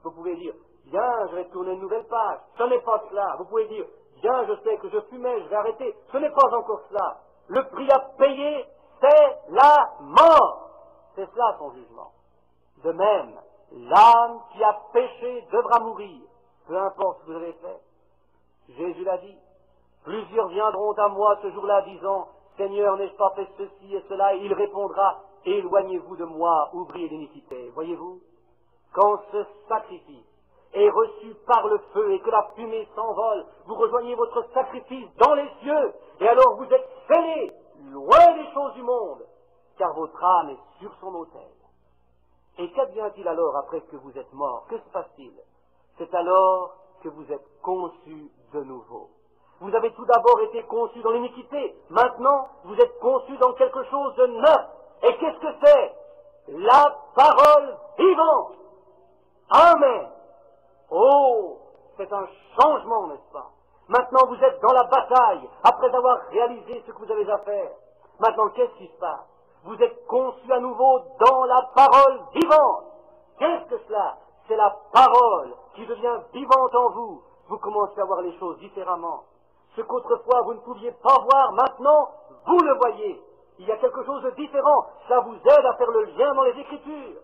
vous pouvez dire, bien, je vais tourner une nouvelle page. Ce n'est pas cela. Vous pouvez dire, bien, je sais que je fumais, je vais arrêter. Ce n'est pas encore cela. Le prix à payer, c'est la mort. C'est cela son jugement. De même, l'âme qui a péché devra mourir, peu importe ce que vous avez fait. Jésus l'a dit. Plusieurs viendront à moi ce jour-là disant, Seigneur, n'ai-je pas fait ceci et cela? Et il répondra, éloignez-vous de moi, ouvriers d'iniquité. Voyez-vous, quand ce sacrifice est reçu par le feu et que la fumée s'envole, vous rejoignez votre sacrifice dans les cieux, et alors vous êtes scellés, loin des choses du monde, car votre âme est sur son autel. Et qu'advient-il alors après que vous êtes mort? Que se passe-t-il? C'est alors que vous êtes conçus de nouveau. Vous avez tout d'abord été conçus dans l'iniquité, maintenant vous êtes conçus dans quelque chose de neuf. Et qu'est-ce que c'est? La parole vivante. Amen. Oh, c'est un changement, n'est-ce pas? Maintenant, vous êtes dans la bataille, après avoir réalisé ce que vous avez à faire. Maintenant, qu'est-ce qui se passe? Vous êtes conçus à nouveau dans la parole vivante. Qu'est-ce que cela? C'est la parole qui devient vivante en vous. Vous commencez à voir les choses différemment. Ce qu'autrefois vous ne pouviez pas voir, maintenant, vous le voyez. Il y a quelque chose de différent. Ça vous aide à faire le lien dans les Écritures.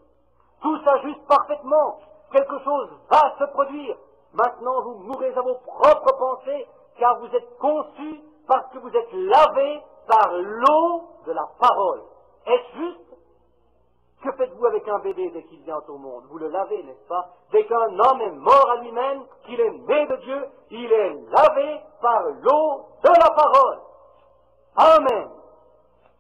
Tout s'ajuste parfaitement. Quelque chose va se produire. Maintenant, vous mourrez à vos propres pensées, car vous êtes conçus parce que vous êtes lavés par l'eau de la parole. Est-ce juste? Que faites-vous avec un bébé dès qu'il vient au monde? Vous le lavez, n'est-ce pas? Dès qu'un homme est mort à lui-même, qu'il est né de Dieu, il est lavé par l'eau de la parole. Amen.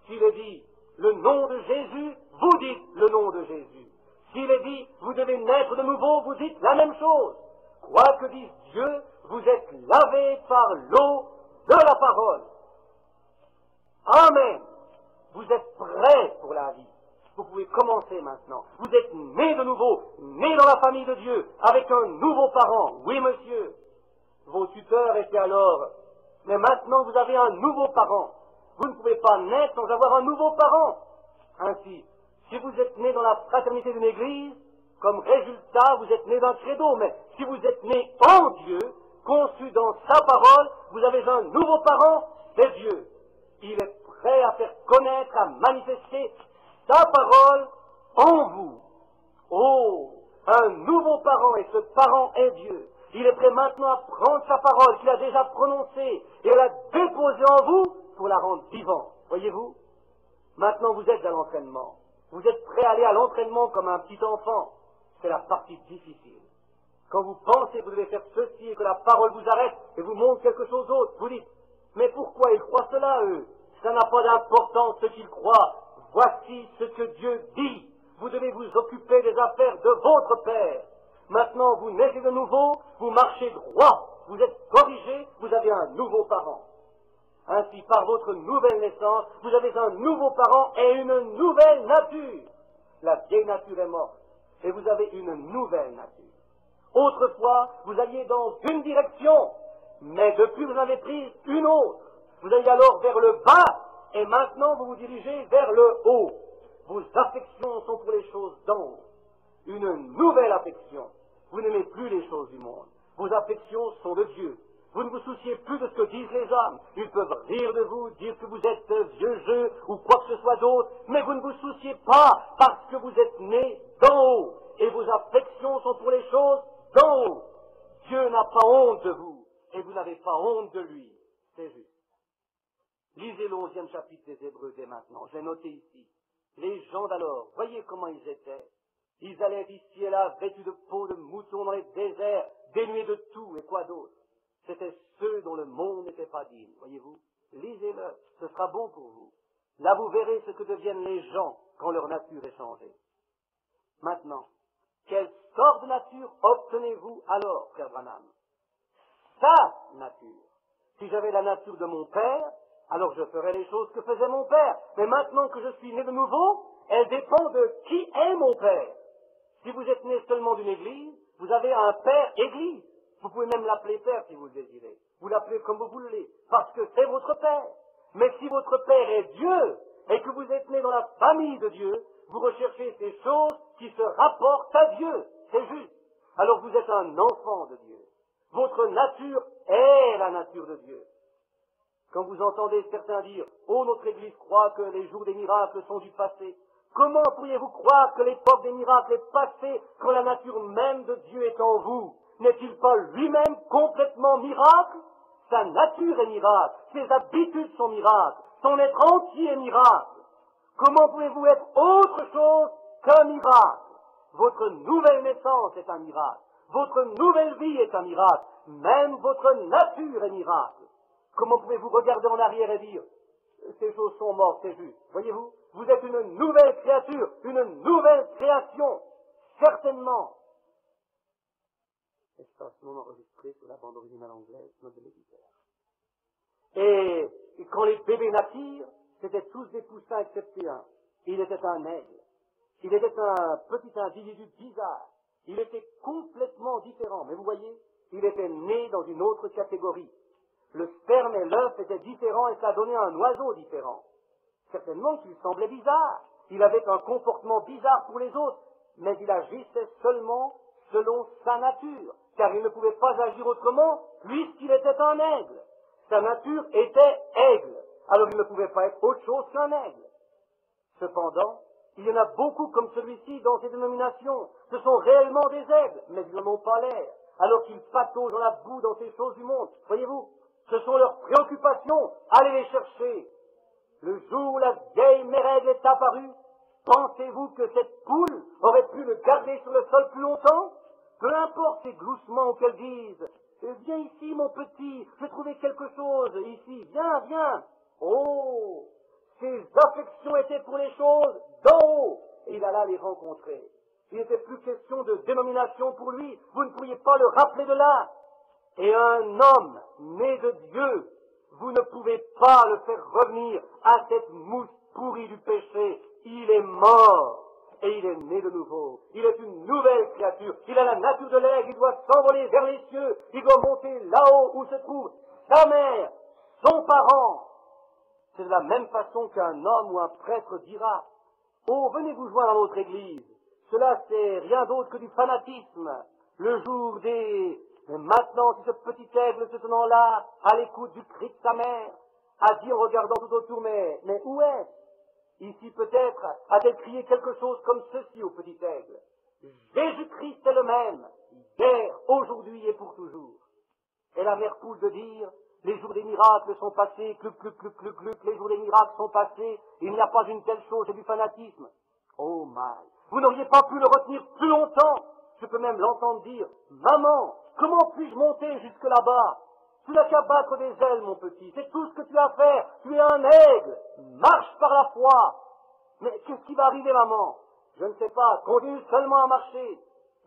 S'il est dit le nom de Jésus, vous dites le nom de Jésus. S'il est dit, vous devez naître de nouveau, vous dites la même chose. Quoi que dise Dieu, vous êtes lavés par l'eau de la parole. Amen. Vous êtes prêts pour la vie. Vous pouvez commencer maintenant. Vous êtes nés de nouveau, nés dans la famille de Dieu, avec un nouveau parent. Oui, monsieur. Vos tuteurs étaient alors. Mais maintenant, vous avez un nouveau parent. Vous ne pouvez pas naître sans avoir un nouveau parent. Ainsi, si vous êtes né dans la fraternité d'une église, comme résultat, vous êtes né d'un credo, mais si vous êtes né en Dieu, conçu dans sa parole, vous avez un nouveau parent, c'est Dieu. Il est prêt à faire connaître, à manifester sa parole en vous. Oh, un nouveau parent, et ce parent est Dieu. Il est prêt maintenant à prendre sa parole qu'il a déjà prononcée et à la déposer en vous pour la rendre vivante. Voyez-vous? Maintenant, vous êtes à l'entraînement. Vous êtes prêt à aller à l'entraînement comme un petit enfant. C'est la partie difficile. Quand vous pensez que vous devez faire ceci et que la parole vous arrête et vous montre quelque chose d'autre, vous dites, mais pourquoi ils croient cela, eux? Ça n'a pas d'importance ce qu'ils croient. Voici ce que Dieu dit. Vous devez vous occuper des affaires de votre Père. Maintenant, vous naissez de nouveau, vous marchez droit, vous êtes corrigé, vous avez un nouveau parent. Ainsi, par votre nouvelle naissance, vous avez un nouveau parent et une nouvelle nature. La vieille nature est morte, et vous avez une nouvelle nature. Autrefois, vous alliez dans une direction, mais depuis vous en avez pris une autre. Vous alliez alors vers le bas, et maintenant vous vous dirigez vers le haut. Vos affections sont pour les choses d'en haut. Une nouvelle affection. Vous n'aimez plus les choses du monde. Vos affections sont de Dieu. Vous ne vous souciez plus de ce que disent les hommes. Ils peuvent rire de vous, dire que vous êtes vieux jeu ou quoi que ce soit d'autre, mais vous ne vous souciez pas parce que vous êtes né d'en haut. Et vos affections sont pour les choses d'en haut. Dieu n'a pas honte de vous, et vous n'avez pas honte de lui. C'est juste. Lisez le 11e chapitre des Hébreux dès maintenant. Je l'ai noté ici. Les gens d'alors, voyez comment ils étaient. Ils allaient ici et là, vêtus de peau de mouton dans les déserts, dénués de tout, et quoi d'autre. C'étaient ceux dont le monde n'était pas digne, voyez-vous. Lisez-le, ce sera bon pour vous. Là, vous verrez ce que deviennent les gens quand leur nature est changée. Maintenant, quelle sorte de nature obtenez-vous alors, frère Branham? Sa nature. Si j'avais la nature de mon père, alors je ferais les choses que faisait mon père. Mais maintenant que je suis né de nouveau, elle dépend de qui est mon père. Si vous êtes né seulement d'une église, vous avez un père église. Vous pouvez même l'appeler père si vous le désirez. Vous l'appelez comme vous voulez, parce que c'est votre père. Mais si votre père est Dieu, et que vous êtes né dans la famille de Dieu, vous recherchez ces choses qui se rapportent à Dieu. C'est juste. Alors vous êtes un enfant de Dieu. Votre nature est la nature de Dieu. Quand vous entendez certains dire « Oh, notre Église croit que les jours des miracles sont du passé », comment pourriez-vous croire que l'époque des miracles est passée quand la nature même de Dieu est en vous? N'est-il pas lui-même complètement miracle? Sa nature est miracle, ses habitudes sont miracles, son être entier est miracle. Comment pouvez-vous être autre chose qu'un miracle? Votre nouvelle naissance est un miracle, votre nouvelle vie est un miracle, même votre nature est miracle. Comment pouvez-vous regarder en arrière et dire « Ces choses sont mortes, c'est juste ». Voyez-vous, vous êtes une nouvelle créature, une nouvelle création, certainement. Espace non enregistré sur la bande originale anglaise, note de l'éditeur. Et quand les bébés naquirent, c'était tous des poussins excepté un. Il était un aigle. Il était un petit individu bizarre. Il était complètement différent. Mais vous voyez, il était né dans une autre catégorie. Le sperme et l'œuf étaient différents et ça donnait un oiseau différent. Certainement qu'il semblait bizarre. Il avait un comportement bizarre pour les autres, mais il agissait seulement selon sa nature, car il ne pouvait pas agir autrement puisqu'il était un aigle. Sa nature était aigle, alors il ne pouvait pas être autre chose qu'un aigle. Cependant, il y en a beaucoup comme celui-ci dans ces dénominations. Ce sont réellement des aigles, mais ils n'en ont pas l'air, alors qu'ils pataugent dans la boue dans ces choses du monde. Voyez-vous, ce sont leurs préoccupations. Allez les chercher. Le jour où la vieille mérègle est apparue, pensez-vous que cette poule aurait pu le garder sur le sol plus longtemps? Peu importe ses gloussements ou qu'elle dise « Viens ici, mon petit, je vais trouver quelque chose ici, viens, viens !» Oh, ses affections étaient pour les choses d'en haut, et il alla les rencontrer. Il n'était plus question de dénomination pour lui, vous ne pourriez pas le rappeler de là. Et un homme né de Dieu, vous ne pouvez pas le faire revenir à cette mousse pourrie du péché. Il est mort et il est né de nouveau. Il est une nouvelle créature. Il a la nature de l'aigle, il doit s'envoler vers les cieux. Il doit monter là-haut où se trouve sa mère, son parent. C'est de la même façon qu'un homme ou un prêtre dira « Oh, venez vous joindre à notre église. Cela, c'est rien d'autre que du fanatisme. Le jour des... Mais maintenant, si ce petit aigle se tenant là, à l'écoute du cri de sa mère, a dit en regardant tout autour, mais où est-ce? Ici peut-être a-t-elle crié quelque chose comme ceci au petit aigle. Jésus-Christ est le même, hier, aujourd'hui et pour toujours. Et la mère poule de dire, les jours des miracles sont passés, les jours des miracles sont passés, il n'y a pas une telle chose, c'est du fanatisme. Oh my, vous n'auriez pas pu le retenir plus longtemps. Je peux même l'entendre dire, maman, comment puis-je monter jusque là-bas? Tu n'as qu'à battre des ailes, mon petit, c'est tout ce que tu as à faire, tu es un aigle, marche par la foi. Mais qu'est-ce qui va arriver, maman? Je ne sais pas, continue seulement à marcher.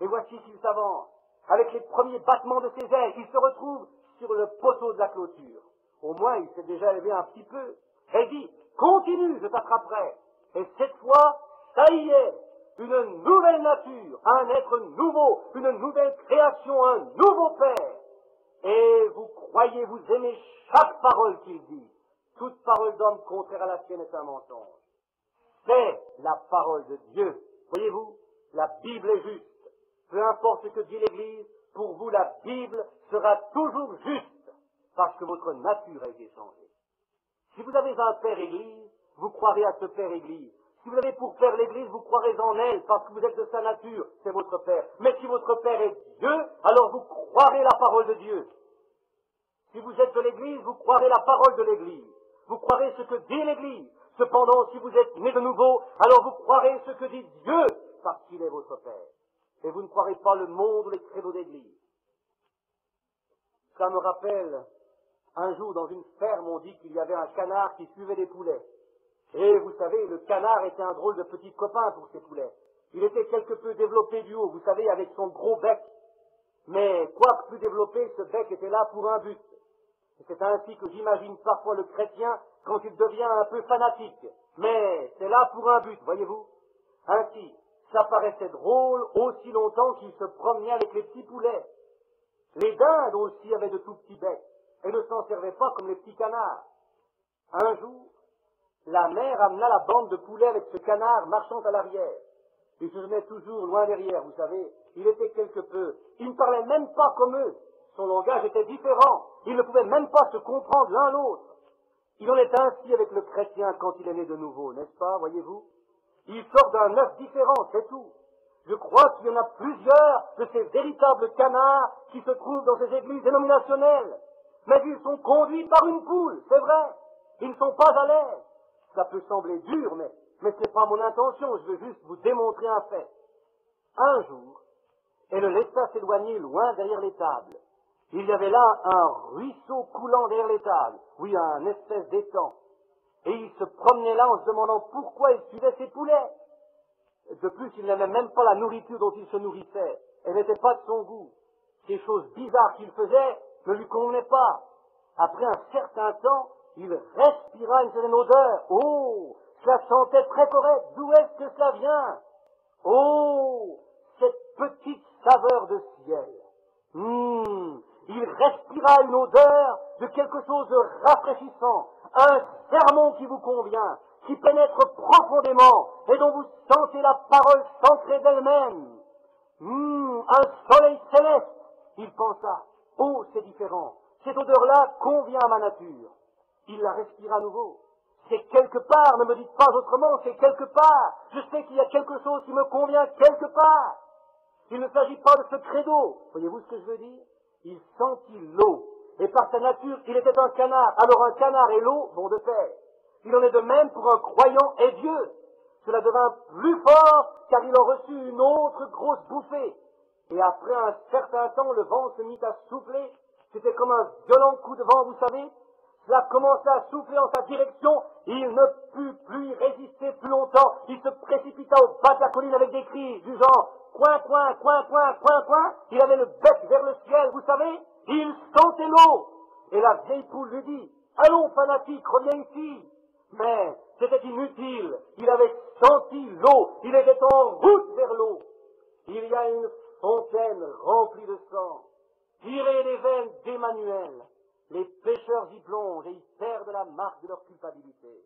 Et voici qu'il s'avance. Avec les premiers battements de ses ailes, il se retrouve sur le poteau de la clôture. Au moins, il s'est déjà élevé un petit peu. Elle dit, continue, je t'attraperai. Et cette fois, ça y est, une nouvelle nature, un être nouveau, une nouvelle création, un nouveau Père. Et vous croyez, vous aimez chaque parole qu'il dit. Toute parole d'homme contraire à la sienne est un mensonge. C'est la parole de Dieu. Voyez-vous, la Bible est juste. Peu importe ce que dit l'Église, pour vous la Bible sera toujours juste, parce que votre nature a été changée. Si vous avez un Père Église, vous croirez à ce Père Église. Si vous avez pour Père l'Église, vous croirez en elle, parce que vous êtes de sa nature, c'est votre Père. Mais si votre Père est Dieu, alors vous croirez la parole de Dieu. Si vous êtes de l'Église, vous croirez la parole de l'Église. Vous croirez ce que dit l'Église. Cependant, si vous êtes né de nouveau, alors vous croirez ce que dit Dieu, parce qu'il est votre Père. Et vous ne croirez pas le monde ou les credos d'Église. Ça me rappelle, un jour dans une ferme, on dit qu'il y avait un canard qui suivait des poulets. Et vous savez, le canard était un drôle de petit copain pour ces poulets. Il était quelque peu développé du haut, vous savez, avec son gros bec. Mais, quoique plus développé, ce bec était là pour un but. Et c'est ainsi que j'imagine parfois le chrétien quand il devient un peu fanatique. Mais c'est là pour un but, voyez-vous. Ainsi, ça paraissait drôle aussi longtemps qu'il se promenait avec les petits poulets. Les dindes aussi avaient de tout petits becs et ne s'en servaient pas comme les petits canards. Un jour, la mère amena la bande de poulets avec ce canard marchant à l'arrière. Il se tenait toujours loin derrière, vous savez. Il était quelque peu. Il ne parlait même pas comme eux. Son langage était différent. Ils ne pouvaient même pas se comprendre l'un l'autre. Il en est ainsi avec le chrétien quand il est né de nouveau, n'est-ce pas, voyez-vous? Il sort d'un œuf différent, c'est tout. Je crois qu'il y en a plusieurs de ces véritables canards qui se trouvent dans ces églises dénominationnelles. Mais ils sont conduits par une poule, c'est vrai. Ils ne sont pas à l'aise. Ça peut sembler dur, mais ce n'est pas mon intention, je veux juste vous démontrer un fait. Un jour, elle le laissa s'éloigner loin derrière les tables. Il y avait là un ruisseau coulant derrière les tables, oui, un espèce d'étang. Et il se promenait là en se demandant pourquoi il suivait ses poulets. De plus, il n'aimait même pas la nourriture dont il se nourrissait. Elle n'était pas de son goût. Ces choses bizarres qu'il faisait ne lui convenaient pas. Après un certain temps, il respira une certaine odeur. Oh, cela sentait très correct. D'où est-ce que ça vient? Oh, cette petite saveur de ciel. Il respira une odeur de quelque chose de rafraîchissant, un sermon qui vous convient, qui pénètre profondément et dont vous sentez la parole s'ancrer d'elle-même. Un soleil céleste, il pensa. Oh, c'est différent. Cette odeur-là convient à ma nature. Il la respira à nouveau. C'est quelque part, ne me dites pas autrement, c'est quelque part. Je sais qu'il y a quelque chose qui me convient quelque part. Il ne s'agit pas de ce credo. Voyez-vous ce que je veux dire? Il sentit l'eau. Et par sa nature, il était un canard. Alors un canard et l'eau vont de pair. Il en est de même pour un croyant et Dieu. Cela devint plus fort car il en reçut une autre grosse bouffée. Et après un certain temps, le vent se mit à souffler. C'était comme un violent coup de vent, vous savez. Cela commença à souffler en sa direction. Il ne put plus y résister plus longtemps. Il se précipita au bas de la colline avec des cris du genre coin, coin, coin, coin, coin, coin. Il avait le bec vers le ciel, vous savez. Il sentait l'eau. Et la vieille poule lui dit, allons, fanatique, reviens ici. Mais c'était inutile. Il avait senti l'eau. Il était en route vers l'eau. Il y a une fontaine remplie de sang, tirée des veines d'Emmanuel. Les pécheurs y plongent et y perdent la marque de leur culpabilité.